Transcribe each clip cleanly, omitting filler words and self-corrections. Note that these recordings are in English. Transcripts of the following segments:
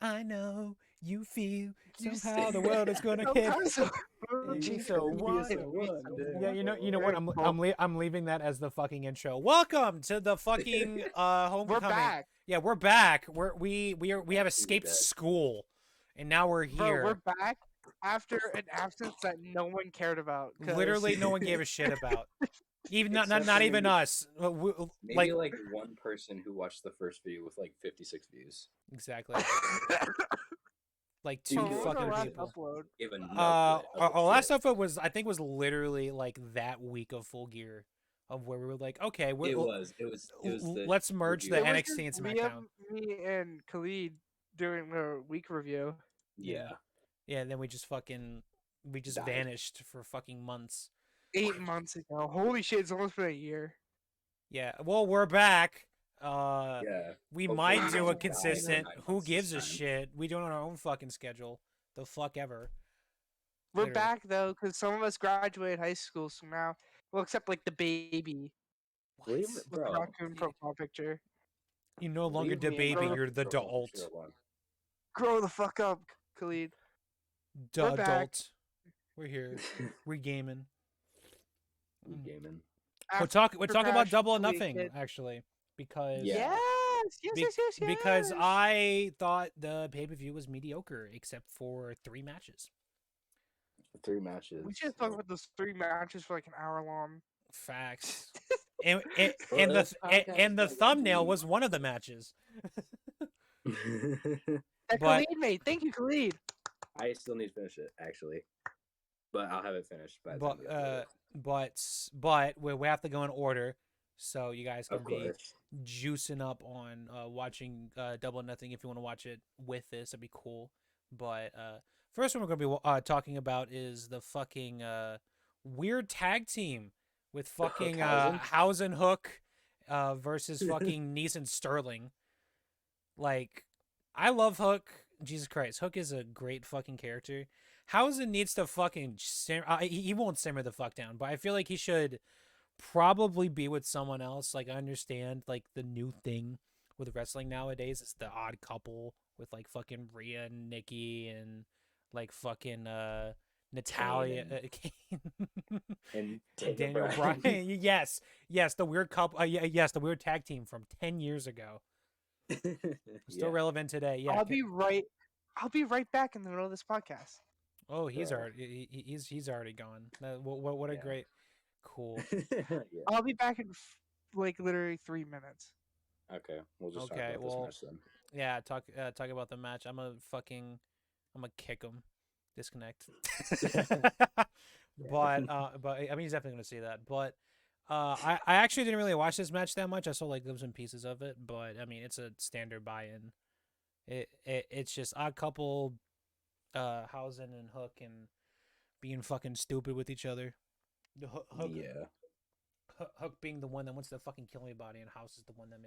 I know you feel somehow the world is gonna hit. Sometimes so So what? Yeah, you know what? I'm leaving that as the fucking intro. Welcome to the fucking We're homecoming. back, Yeah, we're back. We have escaped school, and now we're bro. We're here. back after an absence that no one cared about. Cause Literally, no one gave a shit about. Even Except not for even us. maybe like one person who watched the first video with like 56 views. Exactly. Like Dude, two what was our fucking last people. upload? Give a Our last upload was I think was literally like that week of Full Gear, of where we were like, okay, It was the let's merge the It was NXT and just SmackDown. Biam, me, and Khalid doing the week review. yeah. Yeah, and then we just Died. vanished for fucking months. 8 months ago. Holy shit! It's almost been a year. Yeah, well, we're back. Yeah. We Hopefully might you do guys a die in consistent. 9 Who months gives a this time. shit? We do it on our own fucking schedule. The fuck ever. We're Literally. back though, because some of us graduated high school, so now, well, except like the baby Leave, with the bro. raccoon profile picture. You no longer Leave the me and baby. my You're the profile adult. picture alone. Grow the fuck up, Khalid. The We're back. adult. We're here. We're gaming. You gaming. We'll talk about AfterCrash Double or Kalikid. Nothing actually, because Yeah. Yes. because I thought the pay-per-view was mediocre except for 3 matches. 3 matches. We should talk about those 3 matches for like an hour long. Facts. And Well, this podcast and the is like thumbnail every- was one of the matches. That But- Khalid made. Thank you, Khalid. I still need to finish it actually, but I'll have it finished by the But time we upload it. but we have to go in order, so you guys can Of be course. juicing up on watching Double or Nothing. If you want to watch it with this, that'd be cool. But first one we're gonna be talking about is the fucking weird tag team with fucking Hookhausen? Hausen Hook versus fucking Neeson Sterling. Like, I love Hook. Jesus Christ, Hook is a great fucking character. Hausen needs to fucking he won't simmer the fuck down, but I feel like he should probably be with someone else. Like, I understand, like, the new thing with wrestling nowadays is the odd couple with, like, fucking Rhea and Nikki and, like, fucking Natalia And Daniel Bryan. Yes, the weird couple. Yes, the weird tag team from 10 years ago. Still relevant today. Yeah. I'll be right back in the middle of this podcast. Oh, he's Bro. already he's already gone. What a Yeah. great, cool. Yeah. I'll be back in like literally 3 minutes. Okay, we'll just Okay, talk about well, this match then. Yeah, talk about the match. I'm gonna kick him, disconnect. But I mean, he's definitely gonna see that. But I actually didn't really watch this match that much. I saw like clips and pieces of it. But I mean, it's a standard buy-in. It's just a couple, Hausen and Hook and being fucking stupid with each other. The Hook, Yeah. Hook being the one that wants to fucking kill anybody, and House is the one that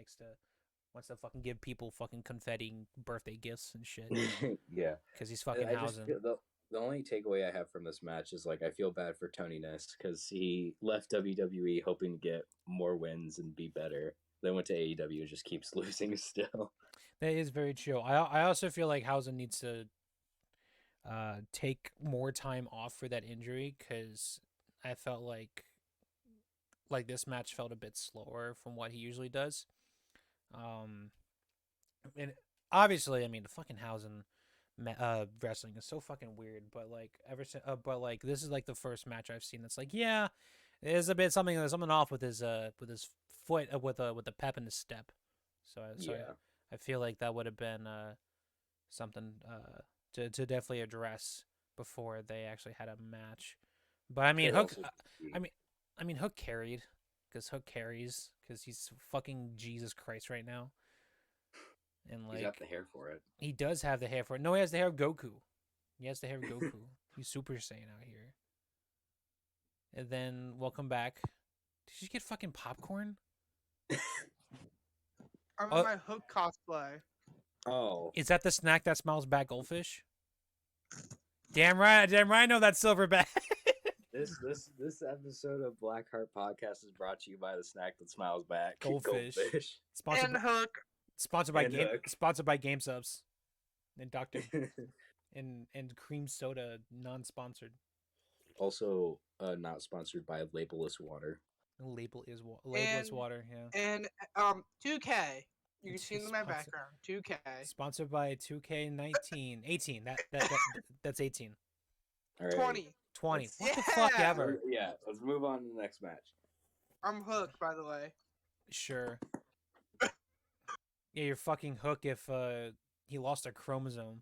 wants to fucking give people fucking confetti and birthday gifts and shit. Yeah. Because he's fucking I just Hausen. feel the only takeaway I have from this match is like I feel bad for Tony Ness because he left WWE hoping to get more wins and be better. Then went to AEW and just keeps losing still. That is very true. I also feel like Hausen needs to take more time off for that injury, because I felt like this match felt a bit slower from what he usually does. And obviously, I mean, the fucking Hausen wrestling is so fucking weird. But like this is like the first match I've seen that's like, yeah, there's a bit something off with his foot with the pep in his step. So Yeah. I feel like that would have been something to definitely address before they actually had a match. But I mean, Could Hook. also be- I mean, Hook carried because Hook carries because he's fucking Jesus Christ right now. And he's got like the hair for it. he does have the hair for it. No, he has the hair of Goku. He has the hair of Goku. He's Super Saiyan out here. And then welcome back. Did you get fucking popcorn? I'm Oh. in my Hook cosplay. Oh. Is that the snack that smells bad goldfish? Damn right, I know that silverback. This episode of Blackheart Podcast is brought to you by the snack that smiles back. Goldfish. And Hook. Sponsored by And Hook. Sponsored by Game Subs. and Dr. and cream soda non-sponsored. Also, not sponsored by Labelless Water. Labelless water, yeah. And 2K. You can see in my background. 2K. Sponsored by 2K19, 18. That's 18. All right. 20. 20. What the fuck ever? Yeah, let's move on to the next match. I'm hooked, by the way. Sure. Yeah, you're fucking Hook if he lost a chromosome.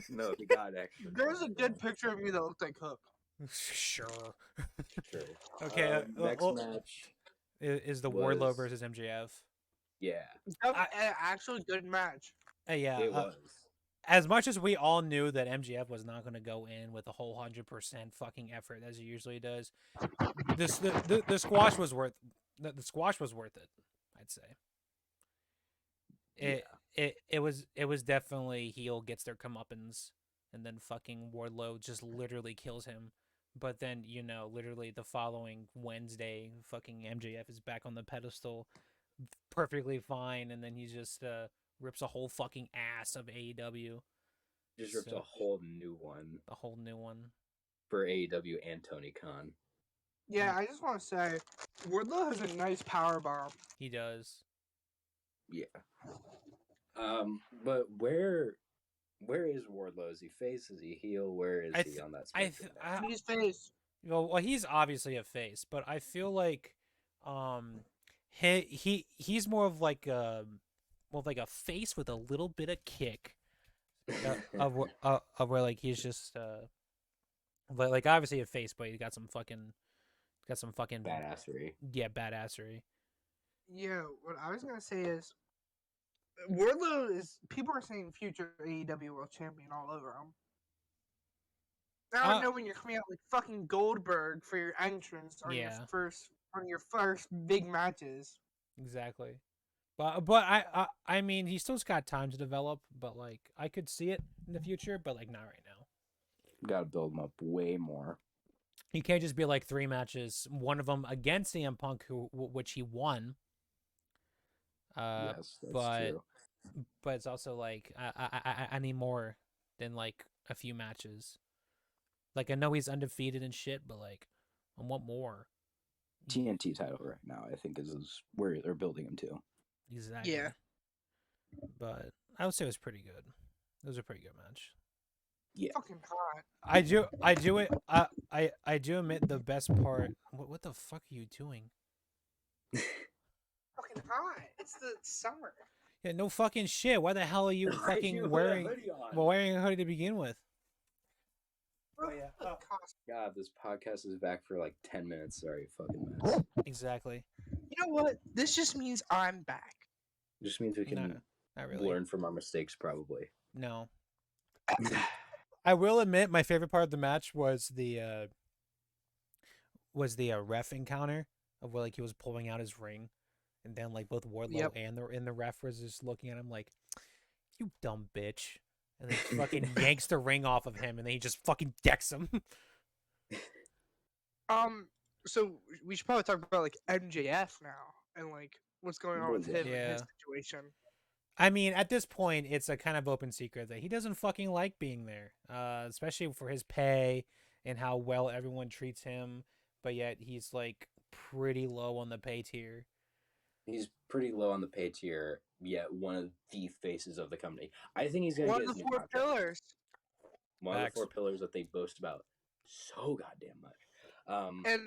No, he got extra. There's a good picture of me that looked like Hook. Sure. Sure. Okay. Next match is the was- Wardlow versus MJF. Yeah, An actually good match. Yeah. it was. As much as we all knew that MJF was not going to go in with a whole 100% fucking effort as he usually does, the squash was worth the squash was worth it. I'd say. It was definitely heel gets their comeuppance, and then fucking Wardlow just literally kills him. But then, literally the following Wednesday, fucking MJF is back on the pedestal, perfectly fine, and then he just rips a whole fucking ass of AEW. Just ripped a whole new one. A whole new one. For AEW and Tony Khan. Yeah, I just want to say, Wardlow has a nice power bomb. He does. Yeah. But where is Wardlow? Is he face? Is he heel? Where is he on that spectrum? He's face. Well, he's obviously a face, but I feel like, he's more of like a face with a little bit of kick, of where like he's just like obviously a face, but he's got some fucking badassery. Yeah, badassery. Yeah, what I was gonna say is, Wardlow is. People are saying future AEW World Champion all over him. Now I know when you're coming out like fucking Goldberg for your entrance on your first big matches. Exactly. But I mean he's still's got time to develop, but like I could see it in the future, but like not right now. Got to build him up way more. You can't just be like 3 matches, one of them against CM Punk, which he won. Yes, that's true. But it's also like I need more than like a few matches. Like I know he's undefeated and shit, but like I want more. TNT title right now, I think, is where they're building him to. Exactly. Yeah. But I would say it was pretty good. It was a pretty good match. Yeah. Fucking hot. I do admit the best part. What the fuck are you doing? Fucking hot. It's the summer. Yeah, no fucking shit. Why the hell are you fucking wearing a hoodie to begin with? Oh yeah. God, this podcast is back for like 10 minutes. Sorry, fucking mess. Exactly. You know what? This just means I'm back. Just means we can not really. learn from our mistakes, probably. No. I will admit my favorite part of the match was the ref encounter of where like he was pulling out his ring, and then like both Wardlow and the ref was just looking at him like, "You dumb bitch," and then fucking yanks the ring off of him, and then he just fucking decks him. So we should probably talk about like MJF now and like what's going on with him and his situation. I mean, at this point, it's a kind of open secret that he doesn't fucking like being there, especially for his pay and how well everyone treats him. But yet he's like pretty low on the pay tier. He's pretty low on the pay tier, yet one of the faces of the company. I think he's going to get one of the 4 pillars. One of the 4 pillars that they boast about so goddamn much. And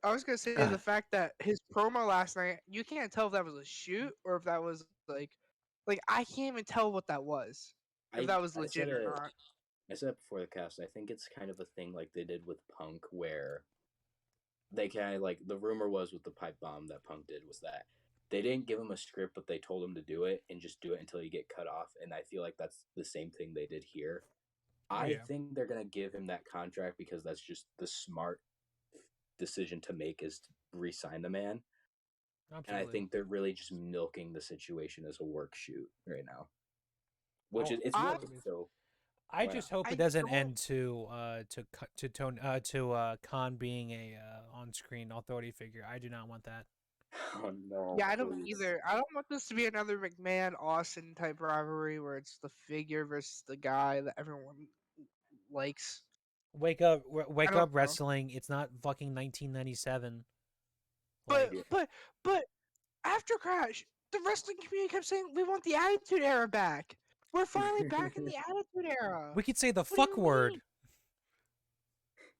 I was gonna say the fact that his promo last night, you can't tell if that was a shoot or if that was like I can't even tell what that was. If that was legit or not. I said it before the cast. I think it's kind of a thing like they did with Punk, where they kind of like the rumor was with the pipe bomb that Punk did was that they didn't give him a script, but they told him to do it and just do it until you get cut off. And I feel like that's the same thing they did here. I think they're gonna give him that contract because that's just the smart decision to make, is to re-sign the man. Absolutely. And I think they're really just milking the situation as a work shoot right now, which it's milking. So I just hope it doesn't end to Khan being a on-screen authority figure. I do not want that. Oh no! Yeah, I don't Please. either. I don't want this to be another McMahon Austin type rivalry where it's the figure versus the guy that everyone likes. Wake up, I wake don't up, know. wrestling. It's not fucking 1997. But Like, Yeah. but but after Crash, the wrestling community kept saying we want the Attitude Era back. We're finally back in the Attitude Era. we could say the What do fuck you mean? word.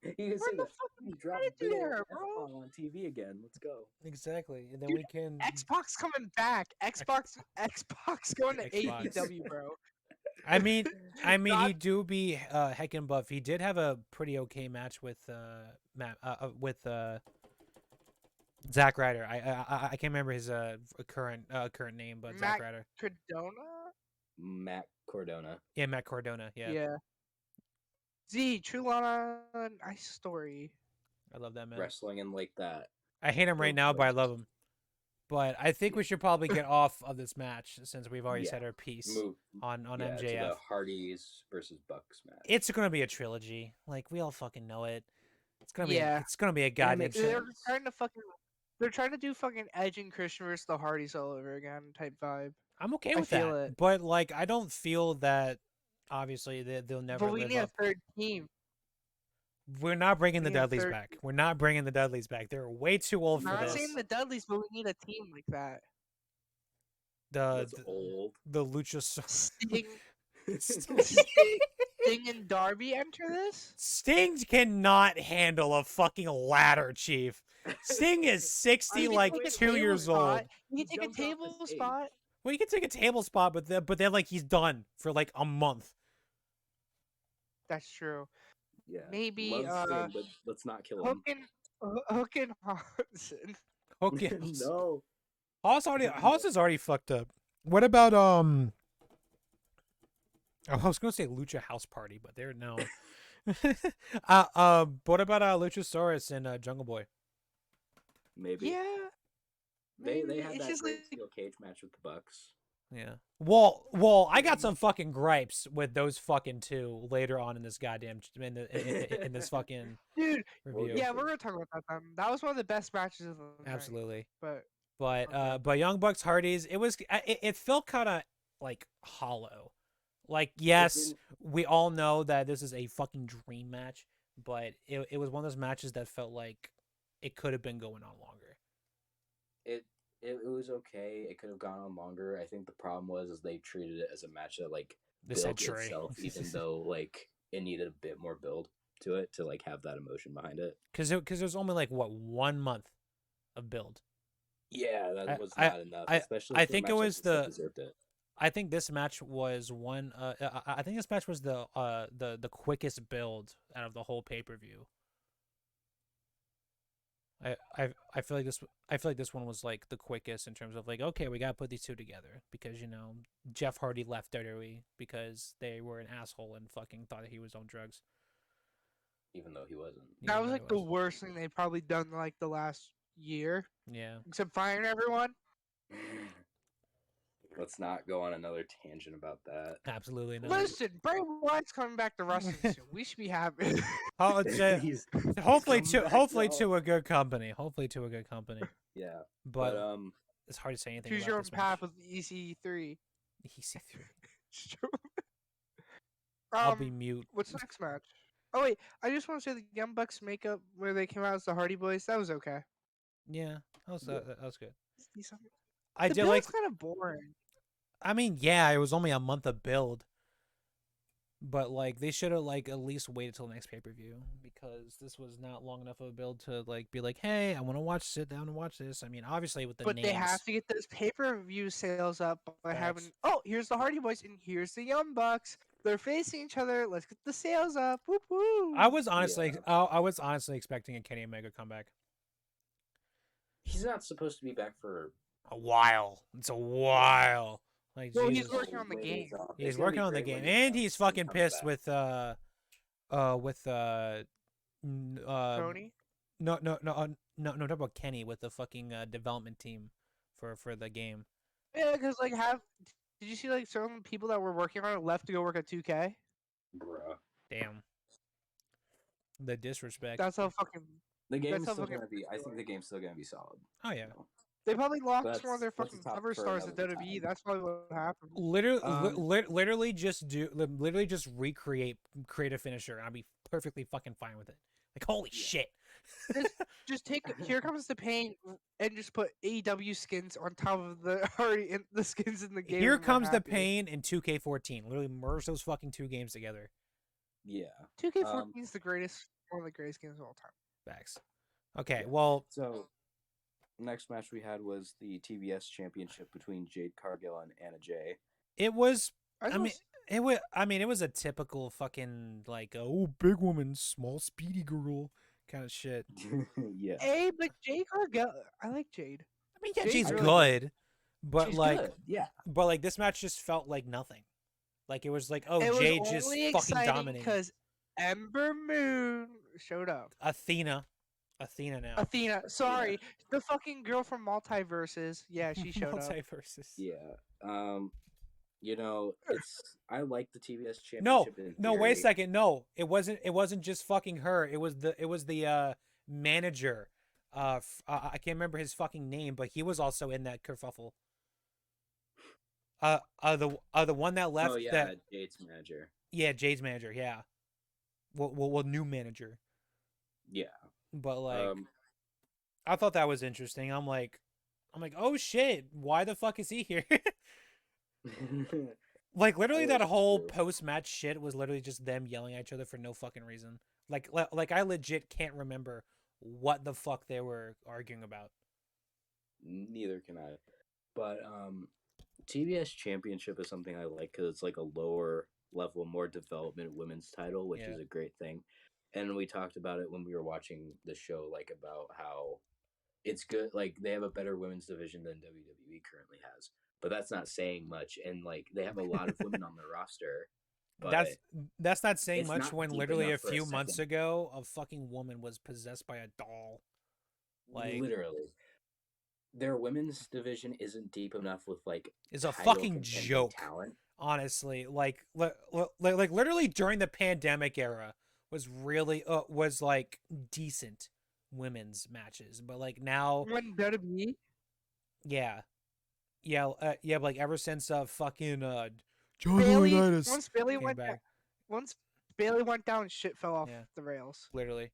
You can We're say in the that. fucking You drop a big Attitude old Era, F bro. bomb on TV again. Let's go. Exactly, and then Dude, we can Xbox coming back. Xbox going to Xbox. AEW, bro. I mean, Not he do be heckin' buff. He did have a pretty okay match with Matt Zack Ryder. I can't remember his current name, but Zack Matt Ryder. Cardona. Matt Cordona. Yeah, Matt Cardona. Yeah, Yeah. Z True Lana Ice Story. I love that man. Wrestling and like that. I hate him right Both now, but I ways. love him. But I think we should probably get off of this match since we've already Yeah. said our piece Move. on Yeah, to MJF. the Hardys versus Bucks match. It's gonna be a trilogy. Like we all fucking know it. Yeah. It's gonna be a And it goddamn makes trilogy. They're sense. trying to fucking. They're trying to do fucking Edge and Christian versus the Hardys all over again type vibe. I'm okay I with feel that. it. But like I don't feel that obviously they'll never But we live need a up. third team. We're not bringing We the need a Dudleys third. back. We're not bringing the Dudleys back. They're way too old I'm for not this. saying the Dudleys, but we need a team like that. The That's old. the Luchasaurus. Sting, Sting. Sting and Darby enter this. Sting cannot handle a fucking ladder, Chief. Sting is 60, He can like take a 2 table years old. spot. He can take a jumped off the table stage. spot. Well, he can take a table spot, but then like he's done for like a month. That's true. Yeah. Maybe Love Sting, but let's not kill him. Hook and Hodgson. Hawkins. No. Hoss is already fucked up. What about I was gonna say Lucha House Party, but they're no. What about Luchasaurus and Jungle Boy? Maybe. Yeah. They maybe. had It's that just great like- steel cage match with the Bucks. Yeah. Well, I got some fucking gripes with those fucking two later on in this goddamn in this fucking Dude, review. yeah, we're gonna talk about that then. That was one of the best matches of the night. Absolutely. But But okay. Young Bucks Hardys, it felt kind of like hollow. Like yes, we all know that this is a fucking dream match, but it was one of those matches that felt like it could have been going on longer. It was okay. It could have gone on longer. I think the problem was they treated it as a match that like The built century. itself, even though like it needed a bit more build to it to like have that emotion behind it. Because it was only like what 1 month of build. Yeah, that was I- not enough. I Especially I for a think it match like was this that the- deserved it. I think this match was one. I think this match was the quickest build out of the whole pay-per-view. I feel like this one was like the quickest in terms of like, okay, we gotta put these two together because Jeff Hardy left WWE because they were an asshole and fucking thought that he was on drugs. Even though he wasn't. that Even was though like he the worst thing they've probably done like the last year, Yeah. except firing everyone. Let's not go on another tangent about that. Absolutely not. Listen, Bray Wyatt's coming back to wrestling soon. We should be happy. He's Hopefully come to back, hopefully y'all. to a good company. Hopefully to a good company. Yeah, But but it's hard to say anything Choose about your own this path match. with EC3. EC3. I'll be mute. What's the next match? Oh wait, I just want to say the Young Bucks makeup where they came out as the Hardy Boys. That was okay. Yeah, that was good. It's decent. I The did build's like. kind of boring. I mean, yeah, it was only a month of build, but like they should have like at least waited till the next pay per view because this was not long enough of a build to like be like, hey, I want to sit down and watch this. I mean, obviously with the But names, they have to get those pay-per-view sales up by Facts. having. Oh, here's the Hardy Boys and here's the Young Bucks. They're facing each other. Let's get the sales up. Whoop whoop. I was honestly, Yeah. I was honestly expecting a Kenny Omega comeback. he's not supposed to be back for. A while. It's a while. Like Well, he's Jesus. working on the ways game. off. He's It's gonna be working on the great when game, he and comes- he's when he fucking comes pissed back. with Tony. no, talk about Kenny with the fucking development team for the game. Yeah, because like did you see like certain people that were working on it left to go work at 2K? Bruh. Damn. The disrespect. That's how fucking. The game's how still fucking gonna be. I think the game's still gonna be solid. Oh yeah. They probably lost one of their That's a fucking topic cover for stars at another WWE. time. That's probably what happened. Literally just create a finisher. I'd be perfectly fucking fine with it. Like holy shit. Just take Here Comes the Pain and just put AEW skins on top of the already in the skins in the game. Here and we're Comes the happy. Pain in 2K14. Literally merge those fucking two games together. Yeah. 2K14 is the greatest, one of the greatest games of all time. Facts. Okay, Yeah. well, So, next match we had was the TBS Championship between Jade Cargill and Anna Jay. it was. I I mean, it was. I mean, it was a typical fucking like big woman, small speedy girl kind of shit. Yeah. Hey, but Jade Cargill, I like Jade. I mean, yeah, Jade's Jade's really good, but She's like, good. Yeah. but like this match just felt like nothing. Like it was like, It was Jade just only fucking exciting dominating. because Ember Moon showed up. Athena now. Athena, sorry, the fucking girl from Multiverses. Yeah, she showed up. Multiverses. Yeah. You know, I like the TBS No, Championship. no, wait a second. No, it wasn't just fucking her. It was the manager. I can't remember his fucking name, but he was also in that kerfuffle. The one that left. Oh yeah, that Jade's manager. Yeah, Jade's manager. Yeah. Well, new manager. Yeah. But like, I thought that was interesting. I'm like, oh shit, why the fuck is he here? Like literally that whole post-match shit was literally just them yelling at each other for no fucking reason. Like I legit can't remember what the fuck they were arguing about. Neither can I. But TBS Championship is something I like because it's like a lower level, more development women's title, which is a great thing. And we talked about it when we were watching the show, like about how it's good. Like they have a better women's division than WWE currently has, but that's not saying much. And like they have a lot of women on their roster. But that's not saying much not when deep literally a enough for a few months second. ago a fucking woman was possessed by a doll. Like literally, their women's division isn't deep enough with like is a title fucking contending joke. talent. Honestly, like literally during the pandemic era was really was like decent women's matches, but like now When WWE? yeah, but like ever since fucking Bailey, Laurinaitis once Bailey came went back. down, once Bailey went down, shit fell off Yeah. the rails. Literally,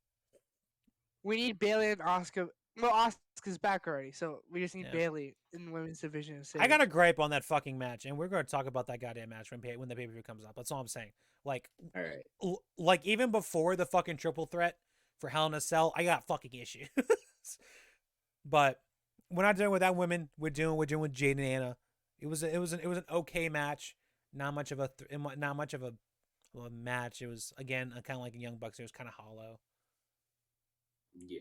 We need Bailey and Asuka. Well, Asuka's back already, so we just need Yeah. Bailey in the women's division. To save. I got a gripe on that fucking match, and we're going to talk about that goddamn match when the pay-per-view comes up. That's all I'm saying. Like, All right. like even before the fucking triple threat for Hell in a Cell, I got fucking issues. But we're not dealing with that women. We're dealing with Jade and Anna. It was an okay match. Not much of a match. It was again kind of like a Young Bucks. It was kind of hollow. Yeah.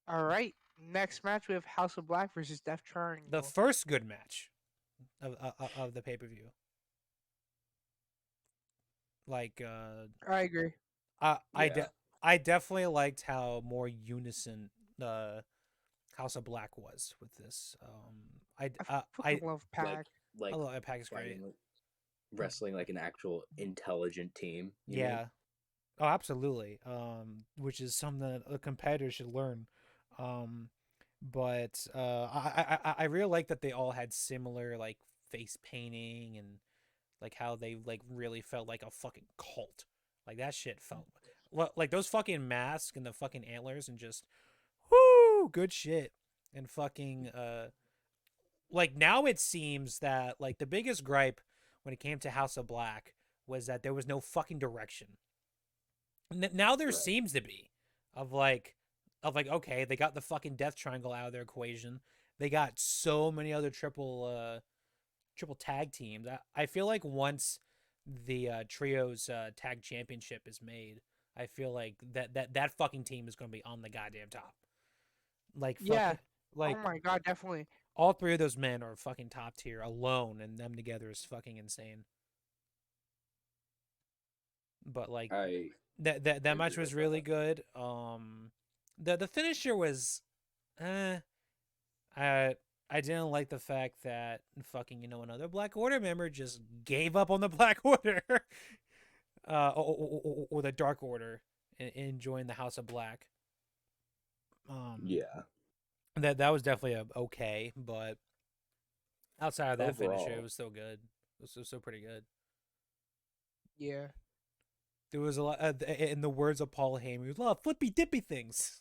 All right, next match we have House of Black versus Death Triangle. The first good match of the pay-per-view. Like I agree. I definitely liked how more unison the House of Black was with this. I fucking love Pac. Like I love Pac is great. Wrestling like an actual intelligent team. you Yeah. know? Oh, absolutely. Which is something that a competitor should learn. But I really like that they all had similar like face painting and like how they like really felt like a fucking cult. Like that shit felt like those fucking masks and the fucking antlers and just whoo good shit. And fucking like now it seems that like the biggest gripe when it came to House of Black was that there was no fucking direction. Now there seems to be of like okay, they got the fucking Death Triangle out of their equation. They got so many other triple tag teams. I feel like once the trios tag championship is made, I feel like that fucking team is going to be on the goddamn top. Like Yeah. like Oh my god, definitely. all three of those men are fucking top tier alone, and them together is fucking insane. But like that match was really good. The finisher was, I didn't like the fact that fucking another Black Order member just gave up on the Black Order, or the Dark Order, and joined the House of Black. Yeah. That was definitely okay, but outside of that finisher, it Overall, was still good. It was still pretty good. Yeah. There was a lot, in the words of Paul Heyman, a lot of flippy dippy things.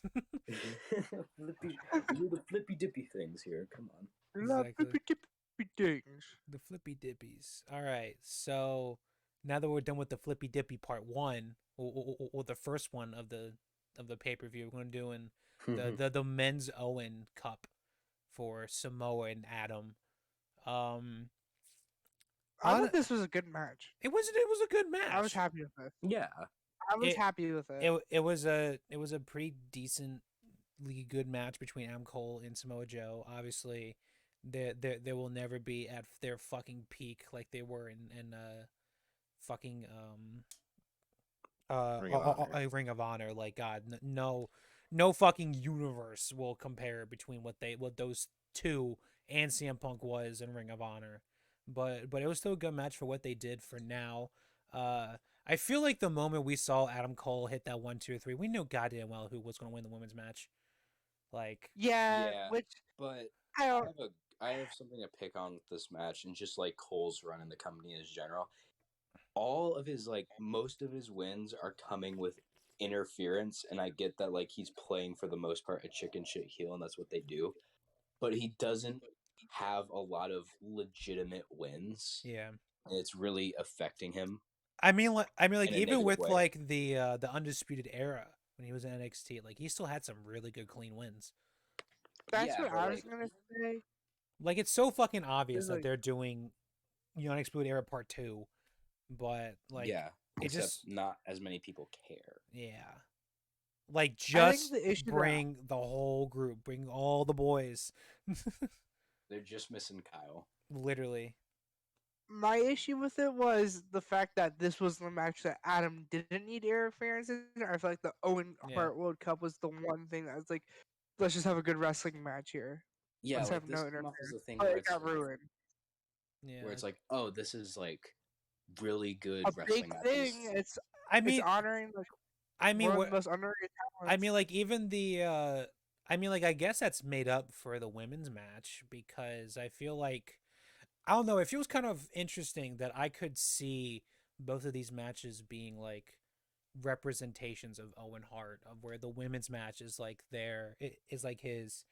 flippy, we do the flippy dippy things here. Come on. Love Exactly. flippy dippy things. The flippy dippies. All right. So now that we're done with the flippy dippy part one, or the first one of the pay per view, we're going to do in the men's Owen Cup for Samoa and Adam. Um, I on thought this was a good match. it was a good match. I was happy with it. Yeah. I was It- happy with it. It was a pretty decently good match between Adam Cole and Samoa Joe. Obviously, they will never be at their fucking peak like they were in fucking a Ring of Honor. Like God, no fucking universe will compare between what those two and CM Punk was in Ring of Honor. But it was still a good match for what they did for now. I feel like the moment we saw Adam Cole hit that 1, 2, 3, we knew goddamn well who was going to win the women's match. Like, Yeah, Yeah. which But I don't. I have something to pick on with this match and just like Cole's run in the company in general. All of his most of his wins are coming with interference, and I get that like he's playing for the most part a chicken shit heel, and that's what they do. But he doesn't have a lot of legitimate wins, yeah. and it's really affecting him I mean, like in a even negative with way. like the Undisputed Era when he was in NXT, like he still had some really good clean wins. That's Yeah, what but I was gonna say. Like it's so fucking obvious Is that like, they're doing Undisputed Era Part 2, but like yeah, it except just not as many people care. yeah. Like I think just the issue that bring the whole group, bring all the boys. They're just missing Kyle. Literally. my issue with it was the fact that this was the match that Adam didn't need interference in. I feel like the Owen Yeah. Hart World Cup was the one thing that was like, let's just have a good wrestling match here. Yeah, Let's like have this no came off as interference. a thing But where it it's got like, ruined. Yeah. oh, this is like really good A wrestling big thing. matches. I It's mean honoring like I mean one of what the most underrated I talents. mean like even the I mean like I guess that's made up for the women's match because I feel like I don't know, it feels kind of interesting that I could see both of these matches being like representations of Owen Hart, of where the women's match is like it is like his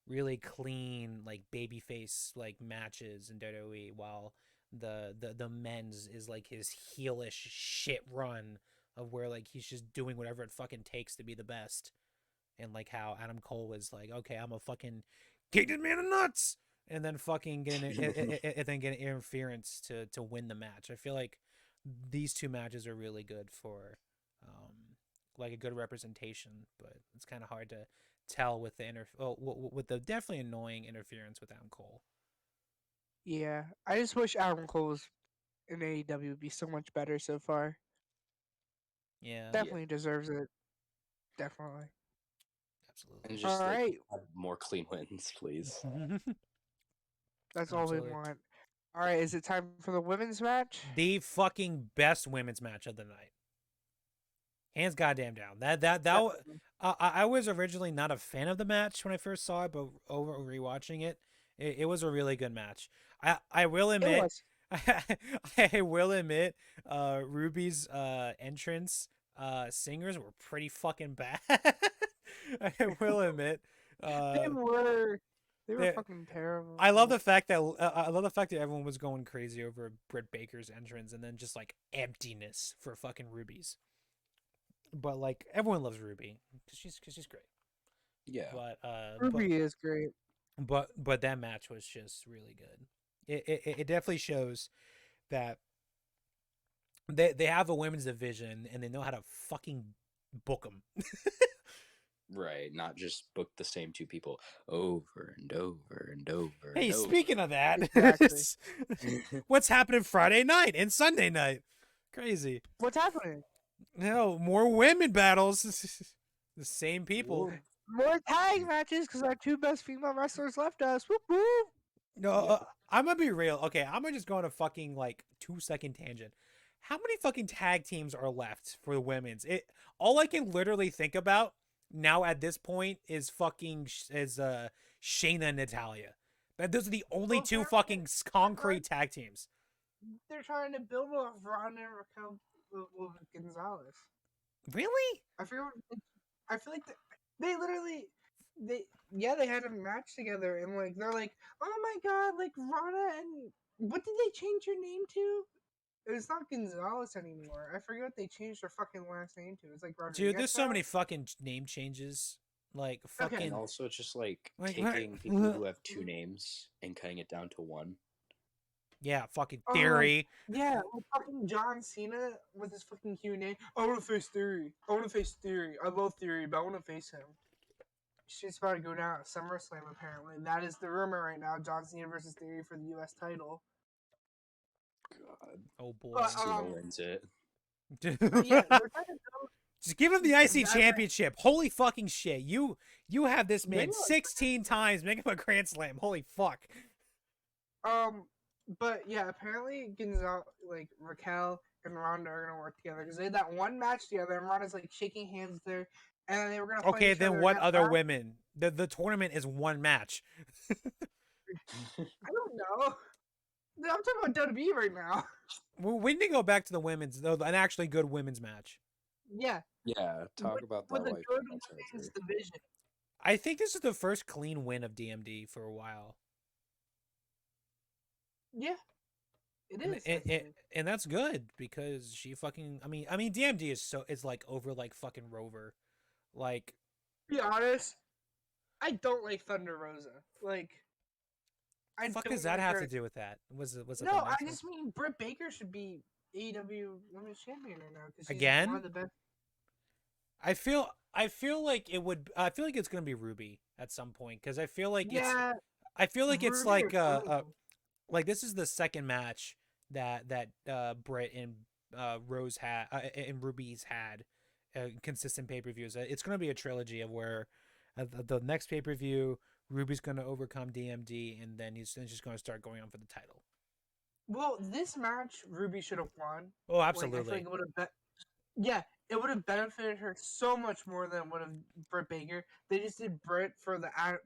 really clean like babyface like matches in WWE, while the men's is like his heelish shit run of where like he's just doing whatever it fucking takes to be the best. And like how Adam Cole was like, okay, I'm a fucking kick this man in the nuts, and then fucking get interference to win the match. I feel like these two matches are really good for like a good representation, but it's kind of hard to tell with with the definitely annoying interference with Adam Cole. Yeah, I just wish Adam Cole was in AEW would be so much better so far. Yeah, Definitely deserves it. Definitely. And absolutely. All just like right, have more clean wins, please. that's all we Absolutely. want. All right, is it time for the women's match? The fucking best women's match of the night. Hands goddamn down. Definitely. I was originally not a fan of the match when I first saw it, but over rewatching it was a really good match. I will It admit, was. I will admit, Ruby's entrance singers were pretty fucking bad. I will admit, They uh, were. They were they fucking terrible. I love the fact that everyone was going crazy over Britt Baker's entrance, and then just like emptiness for fucking Ruby's. But like everyone loves Ruby because she's great. Yeah. Ruby is great. But that match was just really good. It definitely shows that they have a women's division and they know how to fucking book them. Right. Not just book the same two people over and over and over. Hey, and over. speaking of that, Exactly. what's happening Friday night and Sunday night? Crazy. What's happening? No, more women battles. The same people. More tag matches because our two best female wrestlers left us. Whoop whoop. No, Yep. I'm gonna be real. Okay, I'm gonna just go on a fucking like 2 second tangent. How many fucking tag teams are left for the women's? All I can literally think about now at this point is fucking Shayna and Natalia. Those are the only Well, two they're- fucking concrete tag teams. They're trying to build off Ronda and Raquel with Gonzalez. Really? I feel like they literally they had a match together and like they're like, oh my god, like Ronda and what did they change her name to? It's not Gonzalez anymore. I forget what they changed their fucking last name to. It's like Rodriguez. Dude, there's so now? many fucking name changes. Like Okay. fucking And also just like Like, taking people who have two names and cutting it down to one. yeah, fucking Oh, Theory. Yeah, like fucking John Cena with his fucking Q&A. I want to face Theory. I want to face Theory. I love Theory, but I want to face him. She's about to go down at SummerSlam, apparently. That is the rumor right now. John Cena versus Theory for the U.S. title. God. Oh boy. But, Cena wins it. but yeah, they're trying to build. Just give him the IC That's- championship. Holy fucking shit. You have this man Maybe, like, 16 times. Make him a Grand Slam. Holy fuck. But yeah, apparently Raquel and Ronda are gonna work together because they had that one match together, and Ronda's like shaking hands with her, and then they were gonna fight Okay, each then other what at other last. women? The tournament is one match. I don't know. I'm talking about WWE right now. We need to go back to the women's, though, an actually good women's match. Yeah, Yeah, talk about that with a while good you got women's surgery. division. I think this is the first clean win of DMD for a while. Yeah, it And, is. I think. and that's good because she fucking I mean DMD is like over like fucking Rover. Like Be honest, I don't like Thunder Rosa. Like, I fuck don't does that like have her. to do with that? Was it No, the I next one? just mean Britt Baker should be AEW Women's Champion right now because she's Again? one of the best. I feel like it would I feel like it's going to be Ruby at some point cuz I feel like Yeah, it's Ruby like or Carmella. like this is the second match that Britt and Rose had and Ruby's had consistent pay-per-views. It's going to be a trilogy of where the next pay-per-view Ruby's going to overcome DMD and then he's just going to start going on for the title. Well, this match Ruby should have won. Oh, Like, I absolutely. feel like it would have it would have benefited her so much more than would have Britt Baker. They just did Britt for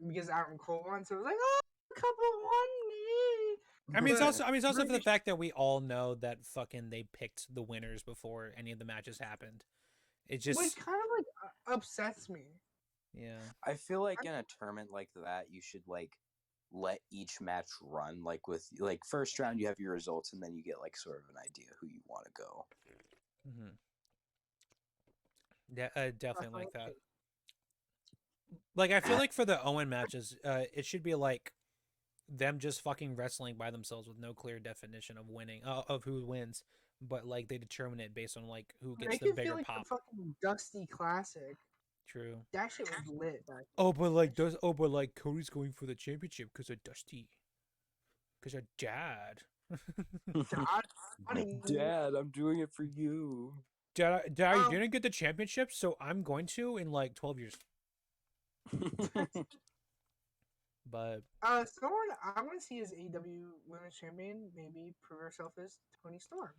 because Adam Cole won, so it was like, oh, a couple won. I mean, But it's also for the Ruby- fact that we all know that fucking they picked the winners before any of the matches happened. It just which kind of like upsets me. yeah. I feel like in a tournament like that, you should like let each match run. Like with like first round, you have your results, and then you get like sort of an idea who you want to go. Mm-hmm. Yeah, definitely like that. Like I feel like for the Owen matches, it should be like them just fucking wrestling by themselves with no clear definition of winning, of who wins, but like they determine it based on like who gets Make the it bigger feel like pop. the fucking Dusty Classic. True. That shit was lit back. But like Cody's going for the championship because of Dusty, because of Dad. Dad, I'm doing it for you. Dad, you didn't get the championship, so I'm going to in like 12 years. But someone I want to see as AEW Women's Champion maybe prove herself as Toni Storm.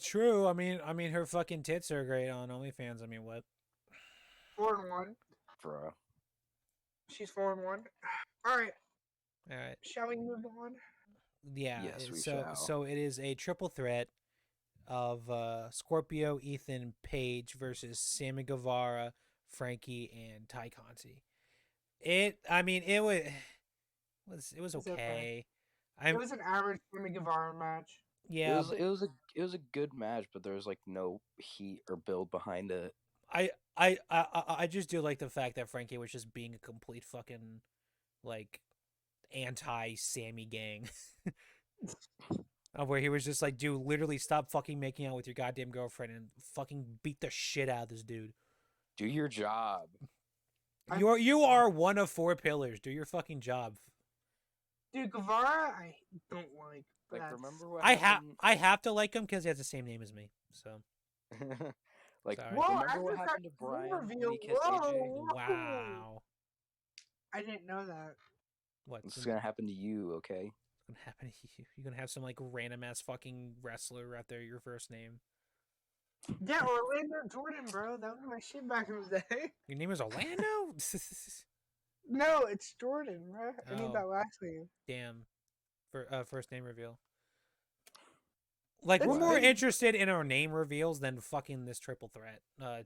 true. I mean, her fucking tits are great on OnlyFans. I mean, what? 4-1. Bro. She's 4-1. All right. All right. Shall we move on? Yeah. Yes, we so shall. so it is a triple threat of Scorpio, Ethan Page versus Sammy Guevara, Frankie, and Ty Conti. It was It's okay. okay. I'm It was an average Sammy Guevara match. yeah. It was a good match, but there was like no heat or build behind it. I just do like the fact that Frankie was just being a complete fucking like anti-Sammy gang. Where he was just like, dude, literally stop fucking making out with your goddamn girlfriend and fucking beat the shit out of this dude. Do your job. You are one of 4 pillars. Do your fucking job. Dude, Guevara, I don't like. Like, That's- remember what I have to like him because he has the same name as me. So like, Sorry. Whoa, remember what AfterCrash happened to Brian when reveal, he kissed whoa, AJ? whoa. wow, I didn't know that. what's This is gonna happen to you, okay? gonna happen to you? You're gonna have some like random ass fucking wrestler out there your first name. Yeah, Orlando Jordan, bro. That was my shit back in the day. Your name is Orlando. No, it's Jordan, bro. I need Oh, that last name. damn. For first name reveal. Like, we're That's more What? big. interested in our name reveals than fucking this triple threat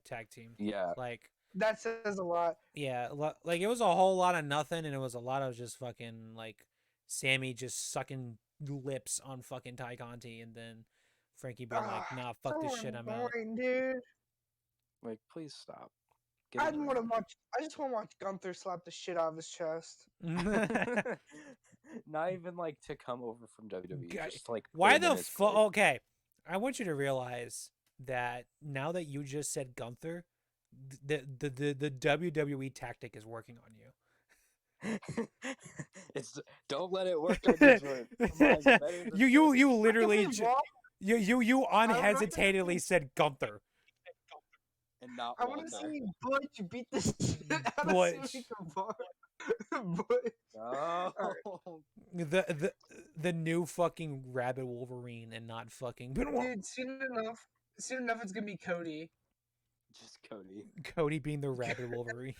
tag team. Yeah. Like, That says a lot. yeah, like it was a whole lot of nothing, and it was a lot of just fucking like Sammy just sucking lips on fucking Ty Conti, and then Frankie being like, "Nah, fuck this So shit, I'm out." annoying, dude. Like, please stop. Get in the Want to ring. watch. I just want to watch Gunther slap the shit out of his chest. Not even like to come over from WWE, Guy- just like put Why him in the his fuck? place. Okay, I want you to realize that now that you just said Gunther, the WWE tactic is working on you. It's don't let it work on you, Jordan. Come on, you're better than this. You I can literally be wrong. you I'm not gonna unhesitatingly said Gunther. And not I want to Walter. see Butch beat the shit out of Butch. Sammy Guevara. Butch. No. The new fucking Rabbit Wolverine and not fucking Dude, soon enough, it's gonna be Cody, Just Cody. Cody being the Rabbit Wolverine.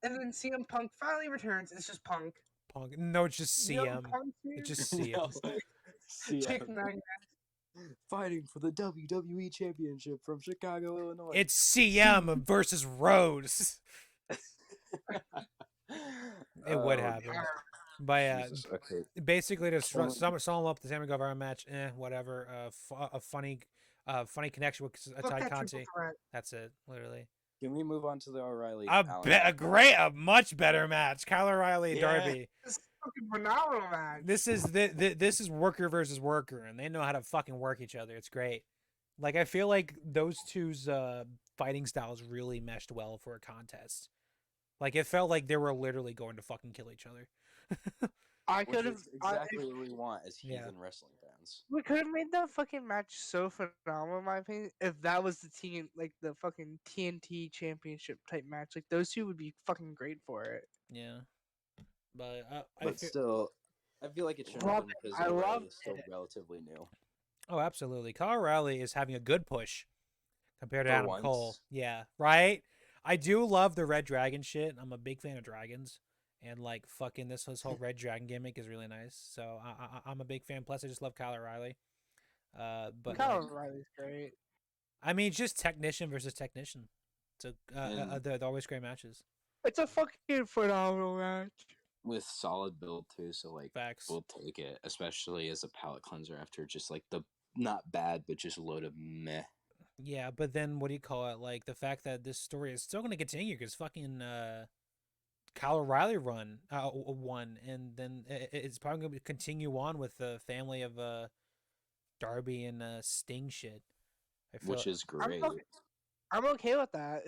and then CM Punk finally returns. It's just Punk. Punk. No, it's just You know CM. Punk It's here? just CM. No. Chick CM. magnet. Fighting for the WWE Championship from Chicago, Illinois. It's CM versus Rhodes. It would happen. But yeah, Jesus. Okay. basically to Can we- sum up the Sammy Guevara match, whatever. A funny connection with Fuck Ty that Conti. triple threat. That's it, literally. Can we move on to the O'Reilly? A much better match. Kyle O'Reilly, Yeah. Darby. This is a fucking phenomenal match. This is worker versus worker, and they know how to fucking work each other. It's great. Like, I feel like those two's fighting styles really meshed well for a contest. Like, it felt like they were literally going to fucking kill each other. I Which could have. is exactly what we want as Yeah. heathen wrestling fans. We could have made that fucking match so phenomenal, in my opinion, if that was the team, like the fucking TNT Championship type match. Like those two would be fucking great for it. Yeah, but But still, I feel like it shouldn't Love have been because I O'Reilly loved is still it. relatively new. oh, absolutely. Kyle O'Reilly is having a good push compared to For Adam once. Cole. Yeah, right. I do love the Red Dragon shit. I'm a big fan of dragons, and like fucking this whole Red Dragon gimmick is really nice. So I'm a big fan. Plus, I just love Kyle O'Reilly. But Kyle like, O'Reilly's great. I mean, just technician versus technician. So And- they're always great matches. It's a fucking phenomenal match. With solid build too, so like Facts. we'll take it, especially as a palate cleanser after just like the not bad but just a load of meh. Yeah, but then what do you call it? Like the fact that this story is still going to continue because fucking Kyle O'Reilly won, and then it's probably going to continue on with the family of Darby and Sting shit. I feel Which is great. I'm okay with that.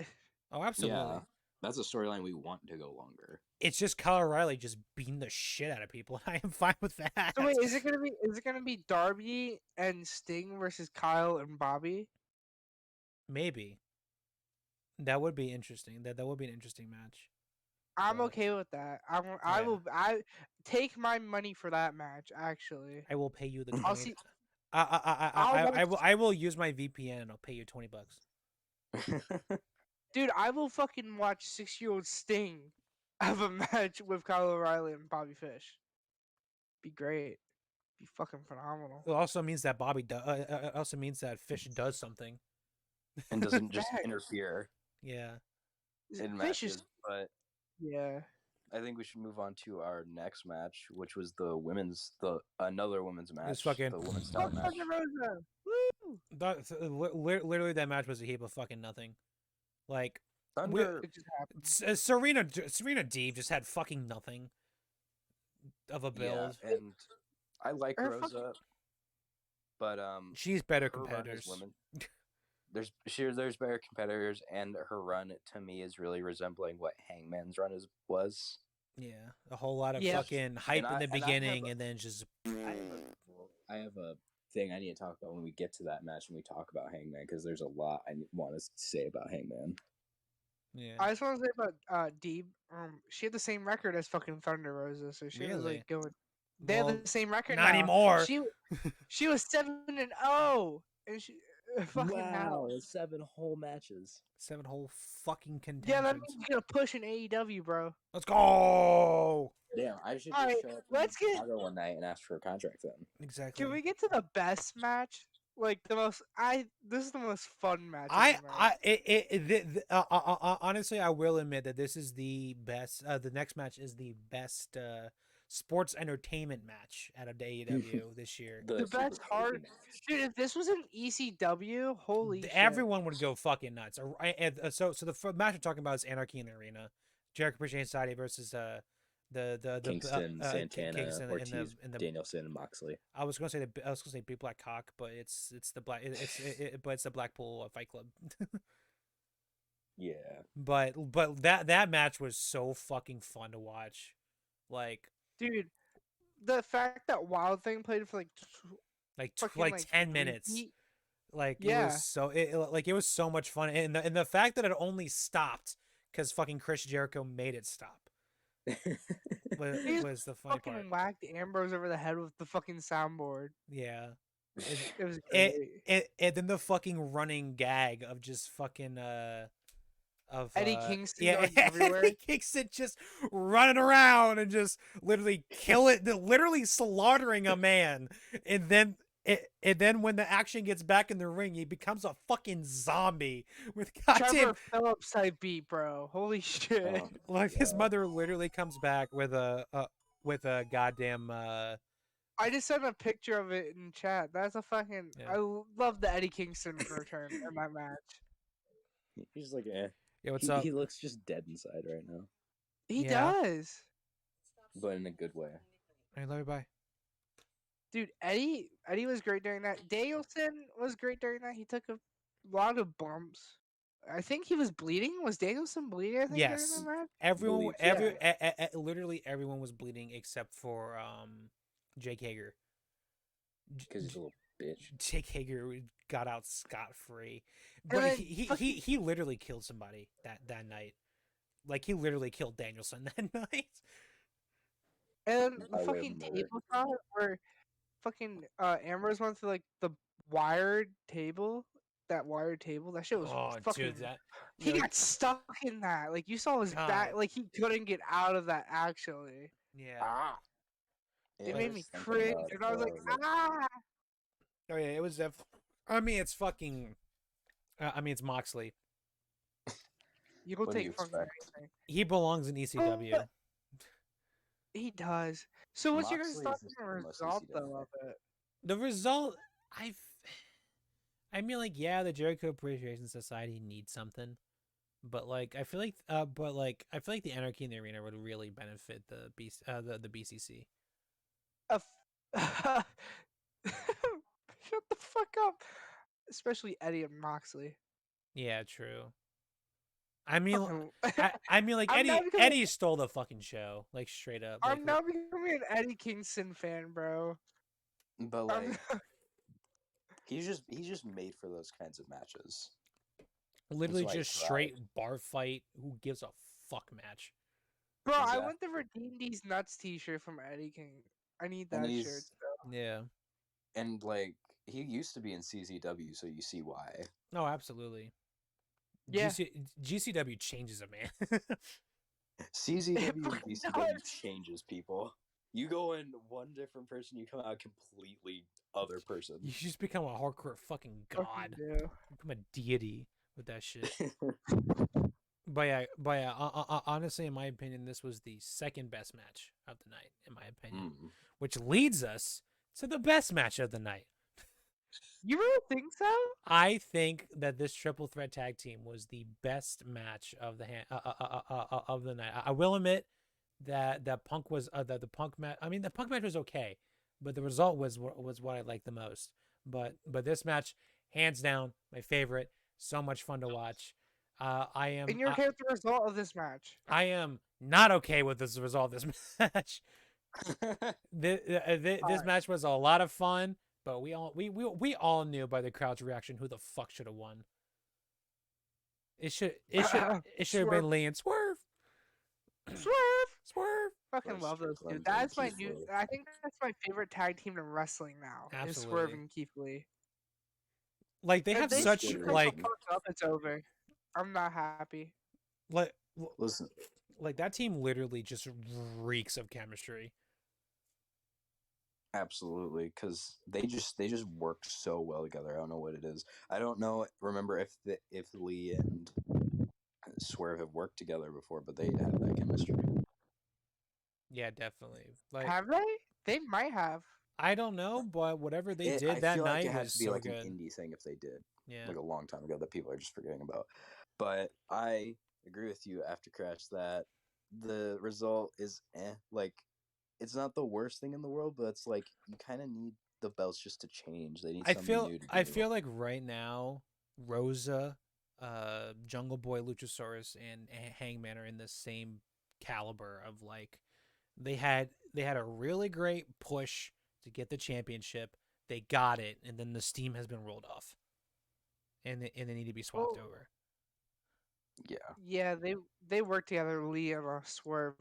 oh, absolutely. Yeah, that's a storyline we want to go longer. It's just Kyle O'Reilly just beating the shit out of people, and I am fine with that. So wait, is it gonna be Darby and Sting versus Kyle and Bobby? Maybe that would be interesting. That would be an interesting match. I'm But- okay with that. I Yeah. I take my money for that match. Actually, I will pay you the I'll 20. see. I will use my VPN and I'll pay you $20. Dude, I will fucking watch 6-year-old Sting have a match with Kyle O'Reilly and Bobby Fish. Be great. Be fucking phenomenal. It also means that also means that Fish does something. And doesn't just Facts. interfere Yeah. in Fish matches. is But yeah. I think we should move on to our next match, which was another women's match. fucking- the women's title Fuck match. Thunder Rosa. Woo! Literally, that match was a heap of fucking nothing. Like Thunder. It just happened. Serena Deeb just had fucking nothing of a build. Yeah, and I like Her Rosa, but She's better her run as competitors. women. There's better competitors, and her run to me is really resembling what Hangman's run was. Yeah, a whole lot of Yeah. fucking hype in the I have beginning, a- and then just I have a thing I need to talk about when we get to that match and we talk about Hangman because there's a lot I want to say about Hangman. yeah. I just want to say about Deeb. She had the same record as fucking Thunder Rosa, so she was Really? like going. They Well, have the same record not now. anymore. She was 7-0, and she Fucking hell. Wow, that's 7 whole matches. 7 whole fucking Yeah, that contentions. means you're gonna push an AEW, bro. Let's go. Damn, I should All just right, show up in let's get. Chicago one night and ask for a contract then. Exactly. Can we get to the best match? Like the most. This is the most fun match of the night. Honestly, I will admit that this is the best. The next match is the best sports entertainment match out of the AEW this year. The super best crazy hard. match. Dude, if this was an ECW, holy shit. Everyone would go fucking nuts. So the match we're talking about is Anarchy in the Arena, Jericho Appreciation Society versus the Kingston, Santana, Kingston Ortiz, in the Danielson, and Moxley. I was gonna say Big Black Cock, but it's the black but it's the Blackpool Fight Club. Yeah. But that match was so fucking fun to watch. Like Dude, the fact that Wild Thing played for fucking 10 minutes. repeat- Like Yeah. it was so it was so much fun, and the fact that it only stopped because fucking Chris Jericho made it stop was the funny part. fucking whacked Ambrose over the head with the fucking soundboard. Yeah. It was great. And then the fucking running gag of just fucking of Eddie Kingston yeah, going everywhere. Eddie Kingston just running around and just literally literally slaughtering a man, and then when the action gets back in the ring, he becomes a fucking zombie with goddamn. Trevor Phillips type beat, bro. Holy shit. Like his mother literally comes back with a goddamn I just sent a picture of it in chat. That's a fucking. Yeah. I love the Eddie Kingston return in that match. He's like, eh. Yeah, what's up? He looks just dead inside right now, He Yeah. does. but in a good way. Hey, love you, bye. Dude, Eddie was great during that. Danielson was great during that. He took a lot of bumps. I think he was bleeding. Was Danielson bleeding? I think Yes. during that match. Everyone, Believe- literally everyone was bleeding except for Jake Hager. Because he's a little bitch. Jake Hager got out scot-free, And but then he literally killed somebody that night. Like he literally killed Danielson that night. And the I fucking remember it. table shot where fucking Ambrose went through like the wired table. That wired table. That shit was Oh, fucking. dude, that He like, got stuck in that. Like you saw his back. God. Like he couldn't get out of that. Actually, yeah. Ah. it Yeah, made I me was thinking cringe, about, and I was like, ah. Oh yeah, it was. I mean, it's fucking. I mean, it's Moxley. You will What do take you fucking expect? anything. He belongs in ECW. He does. So what's your guys' Moxley thoughts is on the the most result ECW though guy. of it? The result, I mean, like, yeah, the Jericho Appreciation Society needs something, but like, I feel like the Anarchy in the Arena would really benefit the BCC. Shut the fuck up. Especially Eddie and Moxley. Yeah, true. I mean, Fucking- I mean, like I'm Eddie not becoming- Eddie stole the fucking show, like straight up. Like, I'm now becoming an Eddie Kingston fan, bro. But I'm- like, he's just made for those kinds of matches. literally why he just straight bar fight. Who gives a fuck match? Bro, I Exactly. want the Redeem These Nuts t-shirt from Eddie King. I need And that he's- shirt. Though. Yeah. And like, he used to be in CZW, so you see why. No, absolutely. Yeah. GCW changes a man. CZW and fucking BCW does. changes people. You go in one different person, you come out a completely other person. You just become a hardcore fucking Fucking god. do. You become a deity with that shit. But yeah, honestly, in my opinion, this was the second best match of the night, in my opinion. Which leads us to the best match of the night. You really think so? I think that this triple threat tag team was the best match of the of the night. I will admit that Punk was the Punk match. I mean, the Punk match was okay, but the result was what I liked the most. But this match, hands down, my favorite. So much fun to watch. I am. And you're okay with the result of this match? I am not okay with this result of this match. This match was a lot of fun, but we all knew by the crowd's reaction who the fuck should have won. It should have Swerve. been Lee and Swerve. Swerve. Fucking Or love those Strickland two. That's and my Keith new. Lee. I think that's my favorite tag team in wrestling now. Is Swerve Absolutely. and Keith Lee. Like they If have they That's such screw good Chris like reasoning. Punk up, it's over. I'm not happy. like Listen, like that team literally just reeks of chemistry. absolutely, because they just work so well together. I don't know what it is. I don't know. Remember if Lee and Swerve have worked together before, but they have that chemistry. Yeah, definitely. Like Have they? They might have. I don't know, but whatever they I did that feel like night it has was to be so like an good. indie thing if they did, Yeah. like a long time ago that people are just forgetting about. But I agree with you, After Crash, that the result is like it's not the worst thing in the world, but it's like you kind of need the belts just to change. They need something new to I do. feel like right now Rosa, Jungle Boy, Luchasaurus, and Hangman are in the same caliber of like they had a really great push to get the championship. They got it, and then the steam has been rolled off, and they need to be swapped Well, over. Yeah, yeah, they work together, Lee and Swerve.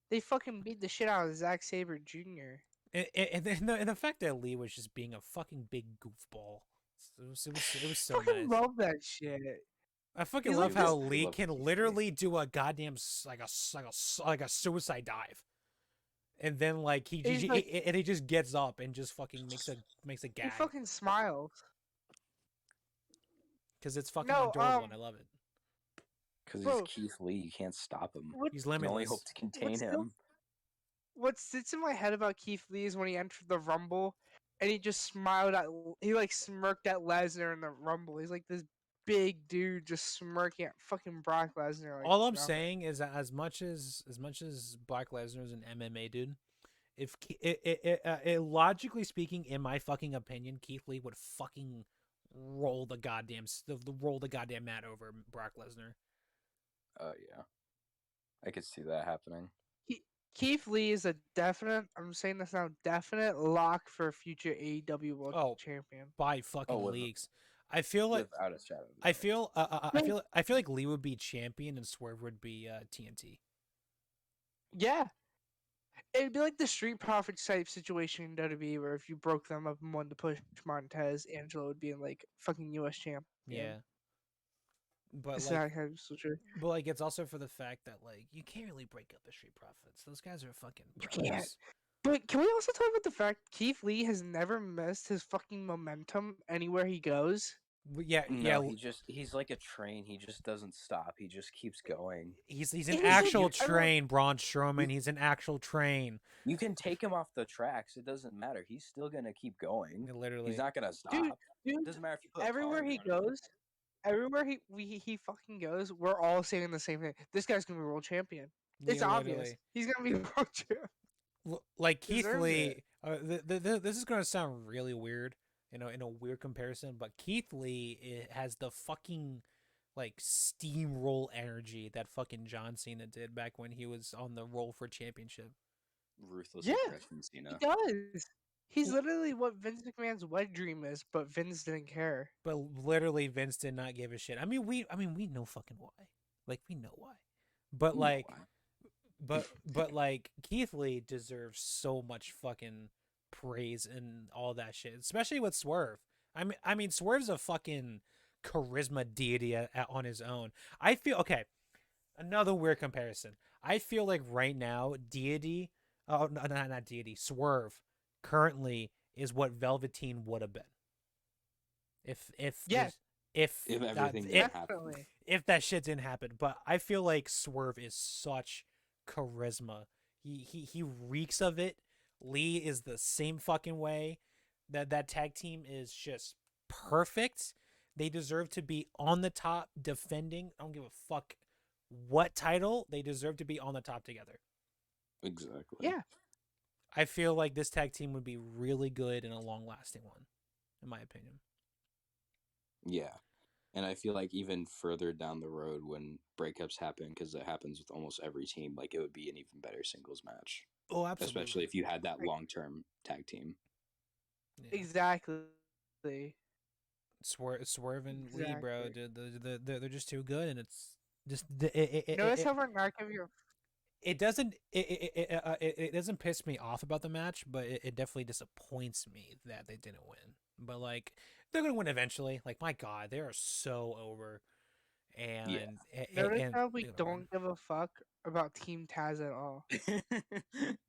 They fucking beat the shit out of Zack Sabre Jr. And the fact that Lee was just being a fucking big goofball, it was so Fucking nice. love that shit. I fucking He's love like how this. we Lee love can Keith Lee. literally do a goddamn like a suicide dive, and then like He's like he just gets up and just fucking makes a he gag fucking smiles. because it's fucking No, adorable and I love it. because he's bro, Keith Lee. You can't stop him. what He's You can only hope limitless. to contain what's still him. what sits in my head about Keith Lee is when he entered the Rumble, and he just smiled at he like smirked at Lesnar in the Rumble. He's like this big dude just smirking at fucking Brock Lesnar like All it's I'm nothing. saying is that as much as Brock Lesnar is an MMA dude, if logically speaking, in my fucking opinion, Keith Lee would fucking roll the goddamn mat over Brock Lesnar. Yeah, I could see that happening. Keith Lee is a definite. I'm saying this now. Definite lock for future AEW World Oh, Champion. by fucking with leagues. I feel like without a shadow. Of a doubt. I feel like Lee would be champion and Swerve would be TNT. Yeah, it'd be like the Street Profits type situation in WWE, where if you broke them up and wanted to push Montez, Angelo would be in like fucking US champion. Yeah, but It's like not kind of switcher. but like it's also for the fact that like you can't really break up the Street Profits. Those guys are fucking You brothers. can't. But can we also talk about the fact Keith Lee has never missed his fucking momentum anywhere he goes? Yeah, No, he's like a train. He just doesn't stop. He just keeps going. he's an He's like actual everyone. train, Braun Strowman. He's an actual train. You can take him off the tracks. It doesn't matter. He's still gonna keep going. Literally, He's not gonna stop. Dude, It dude, doesn't matter if you put a car everywhere in he front of him. goes, everywhere he fucking goes, we're all saying the same thing. This guy's gonna be world champion. It's yeah, obvious. literally. He's gonna be world champion. Like Keith Deserves Lee. it. This is gonna sound really weird, in a weird comparison, but Keith Lee has the fucking like steamroll energy that fucking John Cena did back when he was on the roll for championship. Ruthless Yeah, aggression, he Cena. does. He's literally what Vince McMahon's wet dream is, but Vince didn't care. But literally, Vince did not give a shit. I mean, we know fucking why. Like, we know why. But You know like, why. but like, Keith Lee deserves so much fucking praise and all that shit, especially with Swerve. I mean, Swerve's a fucking charisma deity on his own. I feel okay. Another weird comparison. I feel like right now, deity, oh no, not deity, Swerve, currently is what Velveteen would have been if Yes, If everything if, didn't happen. definitely. if that shit didn't happen. But I feel like Swerve is such charisma. He reeks of it. Lee is the same fucking way. That tag team is just perfect. They deserve to be on the top defending. I don't give a fuck what title. They deserve to be on the top together. Exactly. Yeah. I feel like this tag team would be really good and a long lasting one, in my opinion. Yeah. And I feel like even further down the road when breakups happen, because it happens with almost every team, like it would be an even better singles match. Oh, absolutely. Especially if you had that long-term tag team. Yeah. Exactly. Swerve and Lee, bro, Exactly. dude, they're just too good, and it's just Notice how we're not giving it doesn't it doesn't piss me off about the match, but it definitely disappoints me that they didn't win. But like they're gonna win eventually. Like my God, they are so over, Yeah. and Notice and how we they're gonna win. don't give a fuck about Team Taz at all.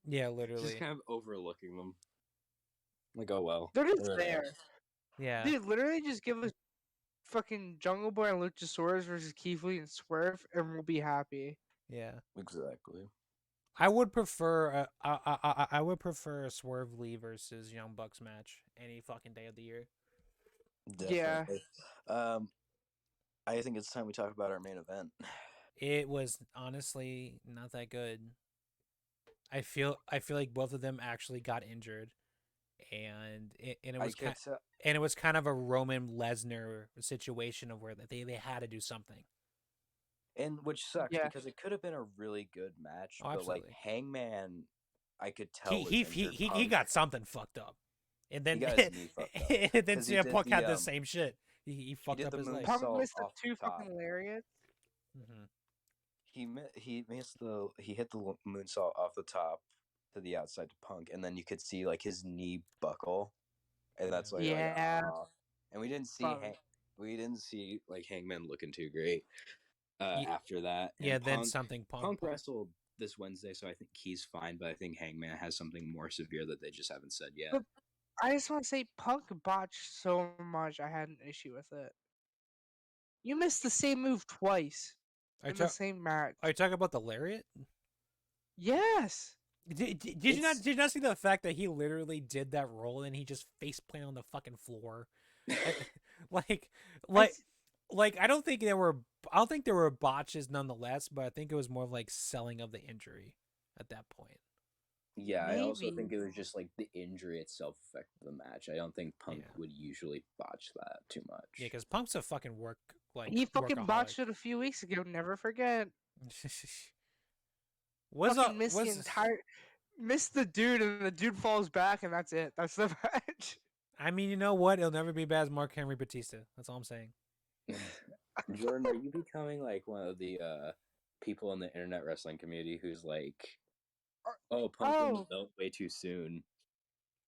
Yeah, Just literally. kind of overlooking them. Like, oh well. They're just They're there. Yeah, Dude, literally just give us fucking Jungle Boy and Luchasaurus versus Keith Lee and Swerve, and we'll be happy. yeah. Exactly. I would prefer I would prefer a Swerve Lee versus Young Bucks match any fucking day of the year. Yeah. Definitely. Um, I think it's time we talk about our main event. It was honestly not that good. I feel like both of them actually got injured, and it I was could tell, and it was kind of a Roman Lesnar situation of where they had to do something. and which sucks Yeah. because it could have been a really good match, Oh, but like absolutely. Hangman, I could tell He was he he injured. he, he Punk, got something fucked up, and he then got his knee fucked up and then because he CM did Punk had the the same shit. He he fucked did up the his leg. Punk moonsault missed the off the two top. fucking lariats. Hmm. He missed the he hit the moonsault off the top to the outside to Punk, and then you could see like his knee buckle, and that's why you're like, Yeah. ah. And Fuck. we didn't see like Hangman looking too great Yeah, after that. yeah. And Then something Punk wrestled this Wednesday, so I think he's fine. But I think Hangman has something more severe that they just haven't said yet. But I just want to say Punk botched so much I had an issue with it. You missed the same move twice Are you, in the ta- same match. are you talking about the lariat? Yes. Did you not It's did you not see the fact that he literally did that roll and he just face planted on the fucking floor? I, like I like s- like I don't think there were botches nonetheless, but I think it was more of like selling of the injury at that point. yeah. I also think maybe. it was just like the injury itself affected the match. I don't think Punk Yeah. would usually botch that too Yeah, much. because Punk's a fucking He fucking workaholic. botched it a few weeks ago. Never forget. was Fucking missed the was entire. Missed the dude, and the dude falls back, and that's it. That's the match. I mean, you know what? It'll never be bad as Mark Henry Batista. That's all I'm saying. Jordan, are you becoming like one of the people in the internet wrestling community who's like, "Oh, Punk won the Oh, belt way too soon"?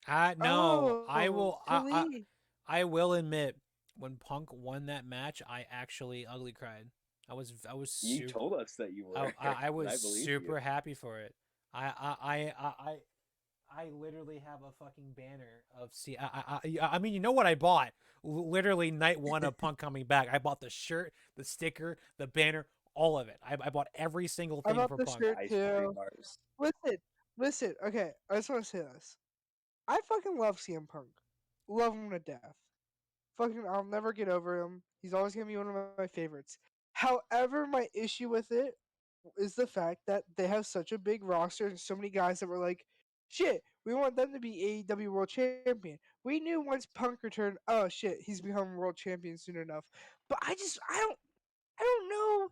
No, oh, Khalid. I will admit when Punk won that match, I actually ugly cried. I was You super told us that you were, I and was I believe you. super happy for it. I literally have a fucking banner of I mean, you know what I bought? Literally night one of Punk coming back. I bought the shirt, the sticker, the banner, all of it. I bought every single I thing bought for the Punk. shirt Ice cream too. bars. Listen, listen. Okay, I just want to say this. I fucking love CM Punk. Love him to death. Fucking, I'll never get over him. He's always gonna be one of my favorites. However, my issue with it is the fact that they have such a big roster and so many guys that were like, shit, we want them to be AEW World Champion. We knew once Punk returned, oh shit, he's become World Champion soon enough. But I don't know.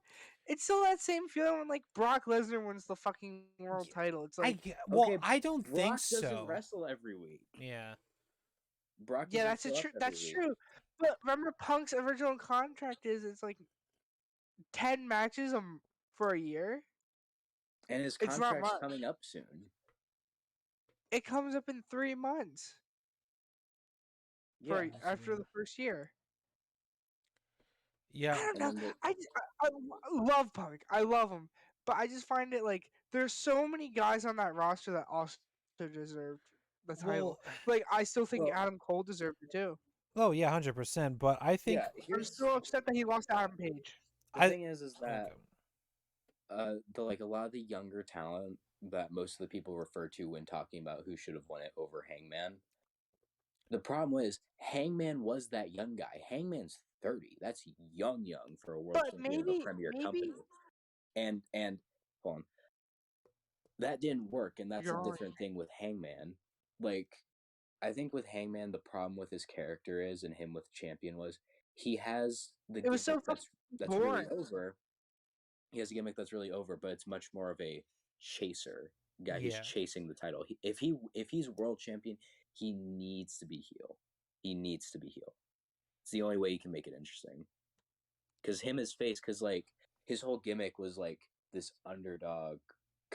It's still that same feeling when like Brock Lesnar wins the fucking world title. It's like, Well, Okay, I don't think Brock doesn't so. wrestle every week. Yeah. Brock yeah, doesn't show up every that's week. true. But remember, Punk's original contract is it's like 10 matches for a year. And his It's not contract's much. coming up soon. It comes up in 3 months Yeah. for after the first year. I Yeah. don't And know. then the I love Punk. I love him, but I just find it like there's so many guys on that roster that also deserved the Well, title. Like I still think well, Adam Cole deserved it too. oh yeah, 100%. But I think yeah, I'm here's still upset that he lost to Adam Page. the I thing is that okay. the like a lot of the younger talent that most of the people refer to when talking about who should have won it over Hangman. The problem is Hangman was that young guy. Hangman's 30. That's young for a world But champion of a premier maybe company. And hold on, that didn't work, and that's a you're on. different thing with Hangman. Like I think with Hangman, the problem with his character is, and him with Champion was, he has the It was so gimmick fucking that's really boring. over. He has a gimmick that's really over, but it's much more of a chaser guy. He's Yeah. chasing the title. If he's world champion, he needs to be heel. He needs to be heel. It's the only way you can make it interesting. Because his face, because like his whole gimmick was like this underdog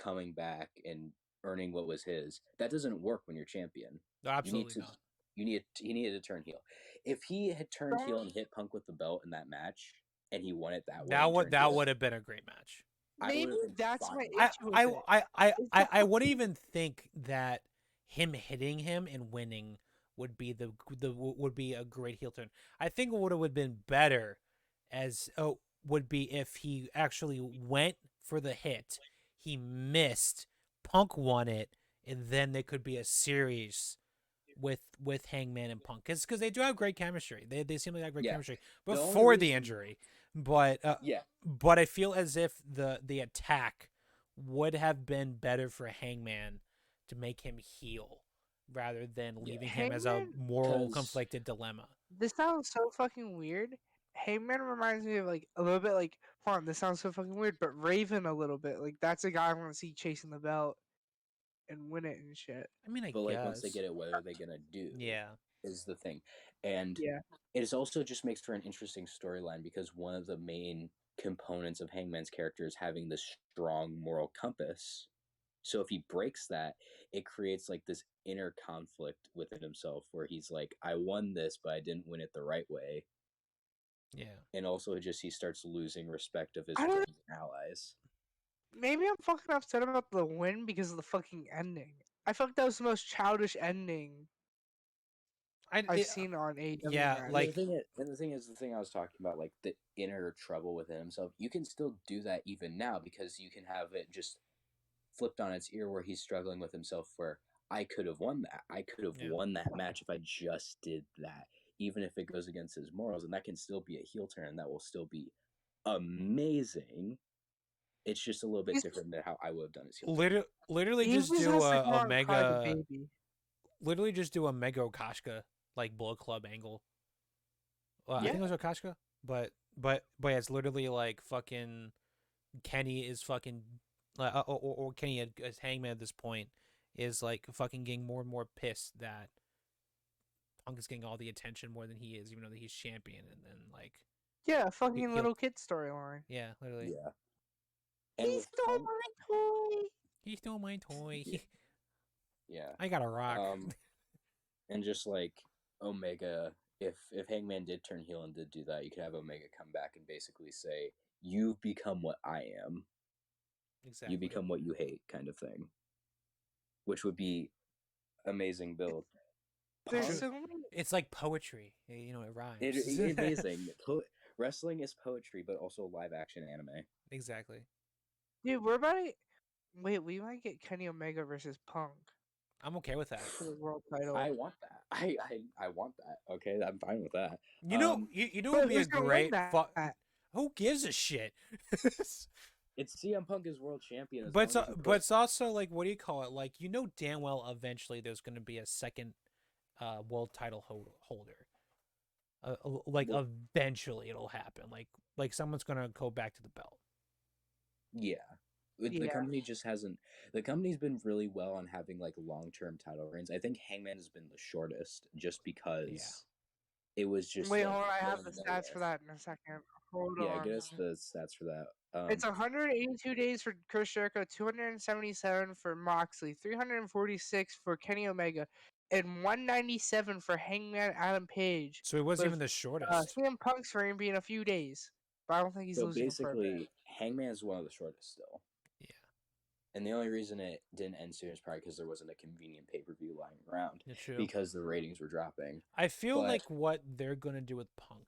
coming back and earning what was his. That doesn't work when you're champion. No, absolutely you not. he needed to turn heel. If he had turned heel and hit Punk with the belt in that match, and he won it that way, That would have been a great match. I Maybe would have been that's fine my with it. issue with it. It's the I wouldn't even think that him hitting him and winning would be would be a great heel turn. I think what would have been better as would be if he actually went for the hit, he missed, Punk won it, and then there could be a series with Hangman and Punk because they do have great chemistry. They seem like they have great Yeah. chemistry The only before the reason- injury, but Yeah, but I feel as if the attack would have been better for Hangman to make him heel rather than leaving him as a Hangman- moral 'Cause- conflicted dilemma. This sounds so fucking weird. Hangman reminds me of like a little bit like hold on, this sounds so fucking weird, but Raven a little bit. Like that's a guy I want to see chasing the belt and win it and shit. I mean, I but like guess. once they get it, what are they gonna do? Yeah. Is the thing, and Yeah. it is also just makes for an interesting storyline because one of the main components of Hangman's character is having this strong moral compass. So if he breaks that, it creates like this inner conflict within himself where he's like, I won this, but I didn't win it the right way. Yeah. And also he starts losing respect of his I don't friends and allies. Maybe I'm fucking upset about the win because of the fucking ending. I felt like that was the most childish ending I've seen on AEW. yeah, match. like- the thing I was talking about, like the inner trouble within himself, you can still do that even now because you can have it just flipped on its ear where he's struggling with himself where I could have won that. I could have Yeah. won that match if I just did that, even if it goes against his morals, and that can still be a heel turn and that will still be amazing. It's just a little bit He's- different than how I would have done his heel turn. Literally He just just do has to a go out and cry the mega baby. literally just do a mega Okashka like Bullet Club angle. Well, I think it was Okashka, but yeah, it's literally like fucking Kenny is fucking or Kenny as Hangman at this point is like fucking getting more and more pissed that Punk is getting all the attention more than he is, even though he's champion, and then like Yeah, fucking he'll- little kid storyline. yeah, literally Yeah. And He with stole Punk, my toy. he stole my toy. Yeah. yeah. I got a rock. And just like Omega, if Hangman did turn heel and did do that, you could have Omega come back and basically say, "You've become what I am. Exactly. You become what you hate," kind of thing. Which would be amazing build. There's Punk- so many. It's like poetry. You know, it rhymes. amazing. Wrestling is poetry, but also live action anime. Exactly. Dude, we're about to. Wait, we might get Kenny Omega versus Punk I'm okay with that. for the world title. I want that. I want that. Okay, I'm fine with that. You know, Um, you know, But would be a who's gonna win great. that? Who gives a shit? It's CM Punk is world champion. As but long as he but it's also like, what do you call it? Like, you know damn well eventually there's going to be a second world title holder. Like Well- eventually it'll happen. Like someone's going to go back to the belt. Yeah. The Yeah. company just hasn't. The company's been really well on having like long-term title reigns. I think Hangman has been the shortest, just because it was just. Wait, like, hold on. I have out the of stats for nowhere. that in a second. Hold Yeah, on. get us the stats for that. It's 182 days for Chris Jericho, 277 for Moxley, 346 for Kenny Omega, and 197 for Hangman Adam Page. So it wasn't even with, the shortest. CM Punk's reign being a few days, but I don't think he's So losing for a bit. basically, Hangman's one of the shortest still. Yeah. And the only reason it didn't end soon is probably because there wasn't a convenient pay-per-view lying around Yeah, true. because the ratings were dropping. I feel but- like what they're gonna do with Punk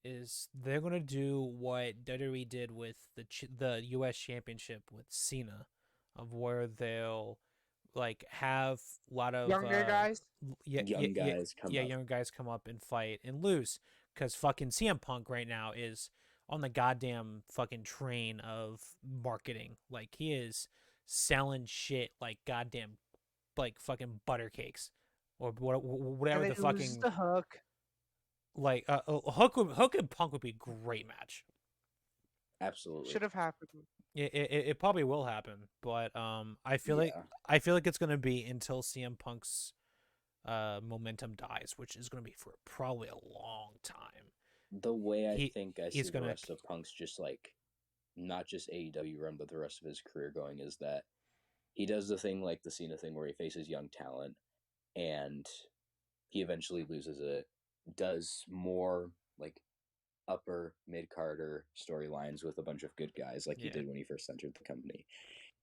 is they're gonna do what WWE did with the U.S. Championship with Cena, of where they'll like have a lot of Younger guys. Young guys come up. young guys come up and fight and lose, because fucking CM Punk right now is on the goddamn fucking train of marketing. Like, he is selling shit like goddamn, like fucking butter cakes or whatever And the then he loses fucking the Hook. like Hook and Punk would be a great match. Absolutely. Should have happened. It probably will happen, but I feel like it's gonna be until CM Punk's momentum dies, which is gonna be for probably a long time. The way I think I see he's the gonna- rest of Punk's just like not just AEW run, but the rest of his career going is that he does the thing like the Cena thing where he faces young talent and he eventually loses it. Does more like upper mid Carter storylines with a bunch of good guys like he did when he first entered the company,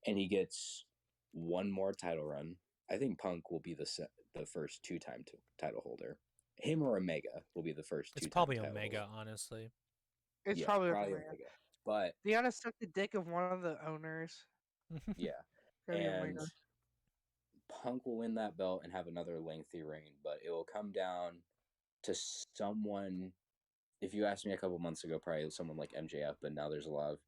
and he gets one more title run. I think Punk will be the first two-time title holder. Him or Omega will be the first It's two-time probably title Omega, holder. honestly. It's Yeah, probably probably Omega. Omega. But They gotta suck the dick of one of the owners. yeah, Gotta be and Omega. Punk will win that belt and have another lengthy reign, but it will come down to someone. If you asked me a couple months ago, probably someone like MJF, but now there's a lot of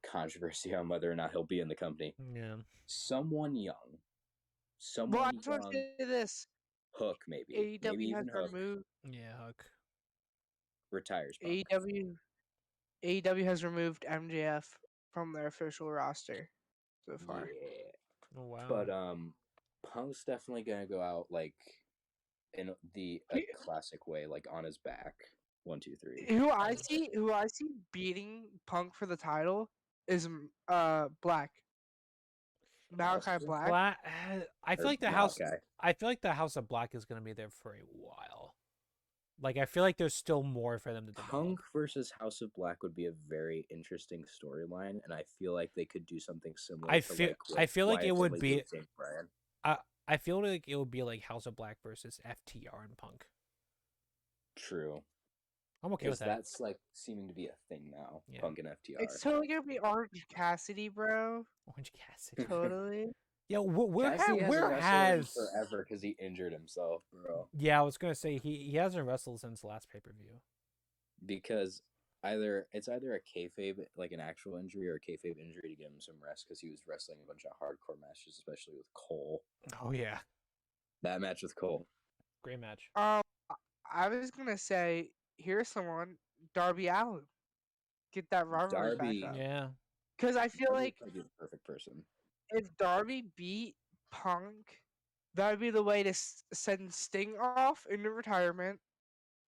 controversy on whether or not he'll be in the company. Yeah. Someone young, Well, I someone just want to young, say this: Hook maybe AEW has even Hook removed Yeah, Hook. retires Punk. AEW has removed MJF from their official roster so far. Yeah, Oh, wow. but Punk's definitely gonna go out like in a classic way, like on his back. 1, 2, 3. Who I see beating Punk for the title is Black. Malachi Osprey Black. Black. I feel or like the house. Malachi? I feel like the House of Black is gonna be there for a while. Like I feel like there's still more for them to develop. Punk versus House of Black would be a very interesting storyline, and I feel like they could do something similar. I feel like it would be. Brian. I feel like it would be like House of Black versus FTR and Punk. True. I'm okay with that. That's like seeming to be a thing now. Yeah. Punk and FTR. It's totally gonna be Orange Cassidy, bro. Orange Cassidy. Totally. Yeah, where Cassidy where hasn't has wrestled in forever because he injured himself, bro. Yeah, I was gonna say he hasn't wrestled since the last pay per view. Because it's either a kayfabe, like an actual injury, or a kayfabe injury to give him some rest because he was wrestling a bunch of hardcore matches, especially with Cole. Oh yeah, That match with Cole. great match. I was gonna say here's someone, Darby Allin. Get that rivalry Darby. back up. Yeah, Because I feel Darby like would be the perfect person. if Darby beat Punk, that would be the way to send Sting off into retirement.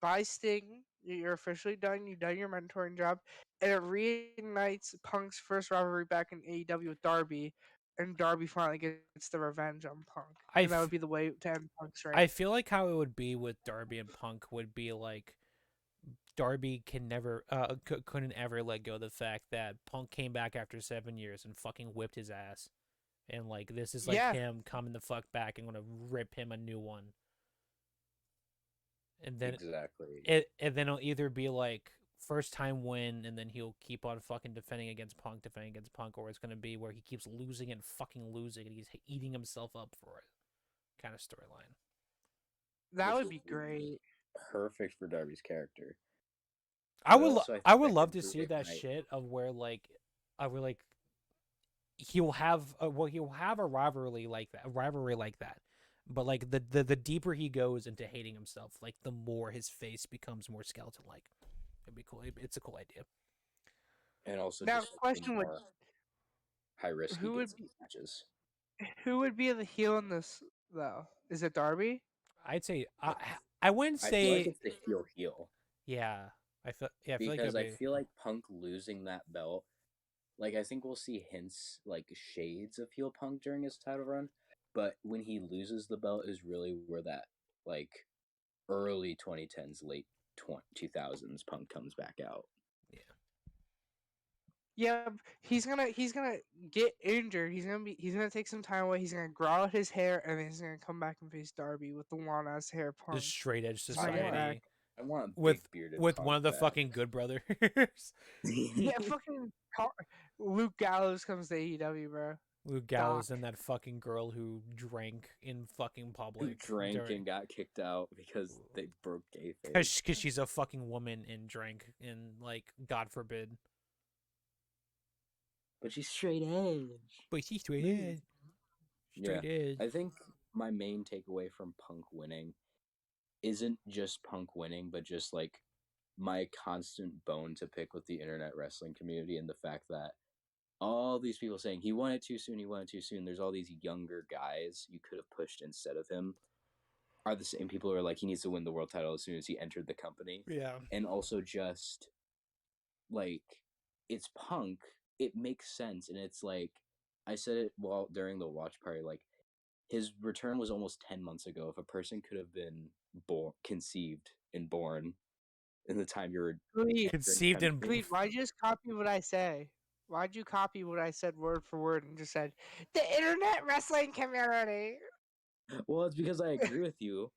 By Sting, you're officially done. You've done your mentoring job, and it reignites Punk's first rivalry back in AEW with Darby, and Darby finally gets the revenge on Punk, and that would be the way to end Punk's reign. I feel like how it would be with Darby and Punk would be like Darby couldn't ever let go of the fact that Punk came back after 7 years and fucking whipped his ass, and like this is like him coming the fuck back and gonna rip him a new one. And then exactly. And then it'll either be like first time win, and then he'll keep on fucking defending against Punk, or it's gonna be where he keeps losing and fucking losing, and he's eating himself up for it, kind of storyline. That would be great. Perfect for Darby's character. I would love to see that shit of where like, he'll have a rivalry like that. But like the deeper he goes into hating himself, like the more his face becomes more skeleton like. It'd be cool. It's a cool idea. And also, now, just question would high risk matches. Who would be the heel in this though? Is it Darby? I'd say I wouldn't say. I feel like it's the heel. Yeah, I feel because like I feel like Punk losing that belt. Like I think we'll see hints, like shades of heel Punk during his title run, but when he loses the belt is really where that like early 2010s, late 2000s Punk comes back out. Yeah, he's gonna get injured. He's gonna take some time away. He's gonna grow out his hair, and then he's gonna come back and face Darby with the long ass hair Punk. The straight edge society. I want with bearded one of the fucking Good Brothers. Yeah, fucking Luke Gallows comes to AEW, bro. Luke Gallows and that fucking girl who drank in fucking public. And got kicked out because they broke kayfabe. Because she's a fucking woman and drank and like God forbid. But she's straight edge. Straight edge. I think my main takeaway from Punk winning isn't just Punk winning, but just like my constant bone to pick with the internet wrestling community and the fact that all these people saying he won it too soon, there's all these younger guys you could have pushed instead of him are the same people who are like, he needs to win the world title as soon as he entered the company. Yeah. And also just like, it's Punk. It makes sense. And it's like, I said it while during the watch party. Like his return was almost 10 months ago. If a person could have been conceived and born in the time you were Khalid, entering Conceived in Country, Why'd you just copy what I say? Why'd you copy what I said word for word and just said the internet wrestling community? well, it's because I agree with you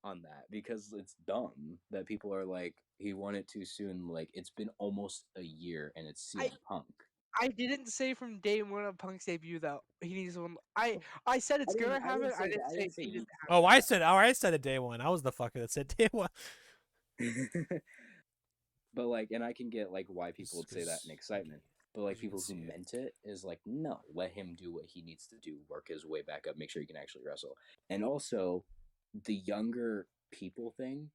on that because it's dumb that people are like he won it too soon. Like it's been almost a year and it's CM I Punk. I didn't say from day one of Punk's debut though. He needs one. I said it's gonna I happen. didn't I say that. didn't I say didn't it say needed you. to happen. I said it day one. I was the fucker that said day one. But like, and I can get like why people would say that in excitement. But like As you can people who see it. meant it is like, no, let him do what he needs to do, work his way back up, make sure he can actually wrestle. And also, the younger people thing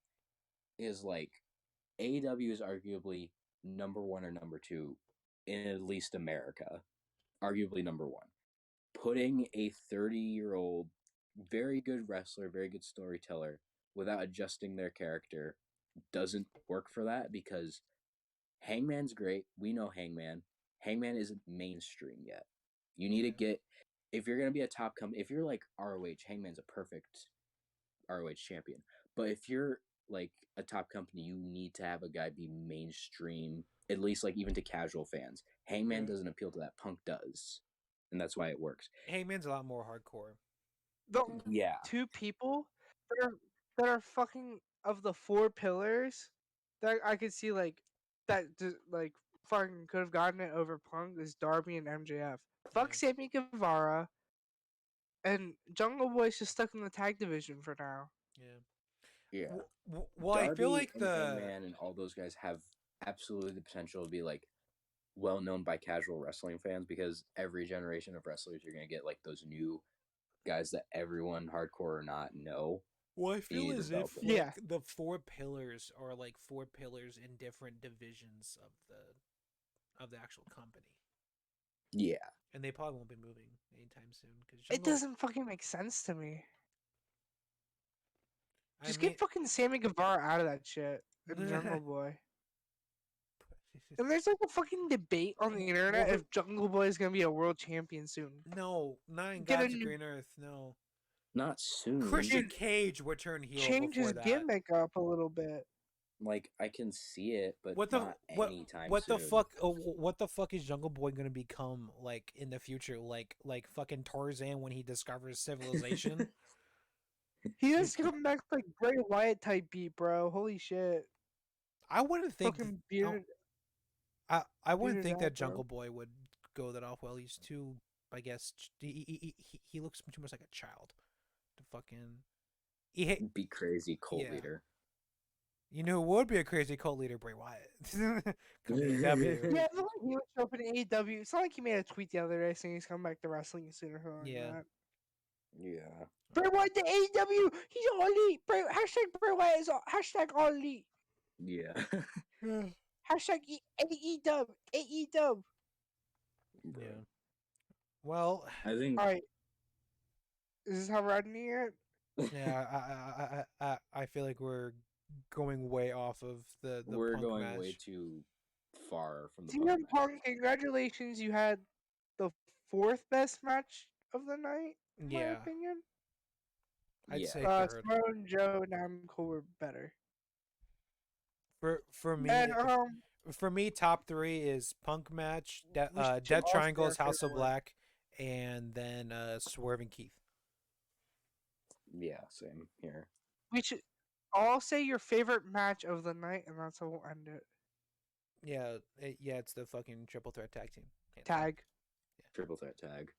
is like AEW is arguably number one or number two in at least America. Arguably number one. Putting a 30-year-old, very good wrestler, very good storyteller, without adjusting their character doesn't work for that because Hangman's great. We know Hangman. Hangman isn't mainstream yet. You need to get if you're gonna be a top company. If you're like ROH, Hangman's a perfect ROH champion. But if you're like a top company, you need to have a guy be mainstream, at least like even to casual fans. Hangman Yeah. doesn't appeal to that. Punk does, and that's why it works. Hangman's a lot more hardcore. The Yeah, two people that are fucking of the four pillars that I could see like fucking could have gotten it over Punk is Darby and MJF. Fuck Yeah. Sammy Guevara and Jungle Boy's just stuck in the tag division for now. Yeah. yeah. Well, I feel Darby like and Hangman and all those guys have absolutely the potential to be like well known by casual wrestling fans because every generation of wrestlers you're gonna get like those new guys that everyone hardcore or not know. Well, I You feel need to as if develop them. Yeah. like the four pillars are like four pillars in different divisions of the actual company, Yeah, and they probably won't be moving anytime soon because It doesn't fucking make sense to me. I Just mean, get fucking Sammy Guevara out of that shit and Jungle Boy. And there's like a fucking debate on the internet Well, if Jungle Boy is gonna be a world champion soon. no, not in Get a God's new Green Earth. No, not soon. Christian Cage would turn heel change before his that. gimmick up a little bit. Like I can see it, but What the not what anytime what soon. the fuck? What the fuck is Jungle Boy gonna become like in the future? Like fucking Tarzan when he discovers civilization. He has come back like Bray Wyatt type beat, bro. Holy shit. I wouldn't think. Fucking I, bearded. I wouldn't bearded think out, that bro. Jungle Boy would go that off well. He's too. I guess he looks too much like a child. To fucking. Be crazy cult Yeah. leader. You know who would be a crazy cult leader? Bray Wyatt. Come to AEW. Yeah, it looked like he was show up in AEW. It's not like he made a tweet the other day saying he's coming back to wrestling soon or something Yeah. like that. Yeah. Bray Wyatt to AEW. He's all elite. Hashtag Bray Wyatt is hashtag all elite. Yeah. Hashtag AEW. AEW. Yeah. Well, I think All right. Is this how we're ending it? yeah, I feel like we're going way off of the we're Punk going match. way too far from the CM Punk match. Punk, congratulations. You had the fourth best match of the night, in my Yeah, opinion. I'd Yeah. say third. Simone, Joe, and Namco were better. For me, And top three is Punk match, we should Death all say Triangles, our House of favorite one. Black, and then Swerve and Keith. Yeah, same here. We should all say your favorite match of the night, and that's how we'll end it. Yeah, it's the fucking triple threat tag team. Hands down. Tag. Triple threat tag.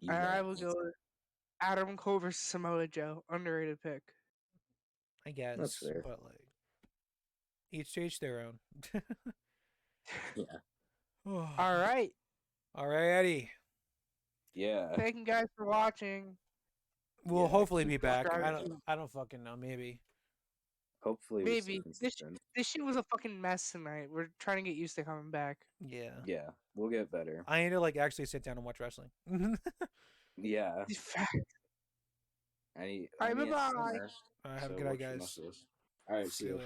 And I will go with Adam Cole versus Samoa Joe. Underrated pick. I guess, That's fair. but like each to each their own. Yeah. All right. All right, Eddie. Yeah. Thank you guys for watching. We'll Yeah, hopefully keep be back. subscribing. I don't fucking know. Maybe. Hopefully we stay Maybe. consistent. This shit was a fucking mess tonight. We're trying to get used to coming back. Yeah. Yeah, we'll get better. I need to like actually sit down and watch wrestling. Yeah. These facts. I Alright, mean, it's bye-bye. summer, All right, have so a good night, work your guys. muscles. All right, See you later.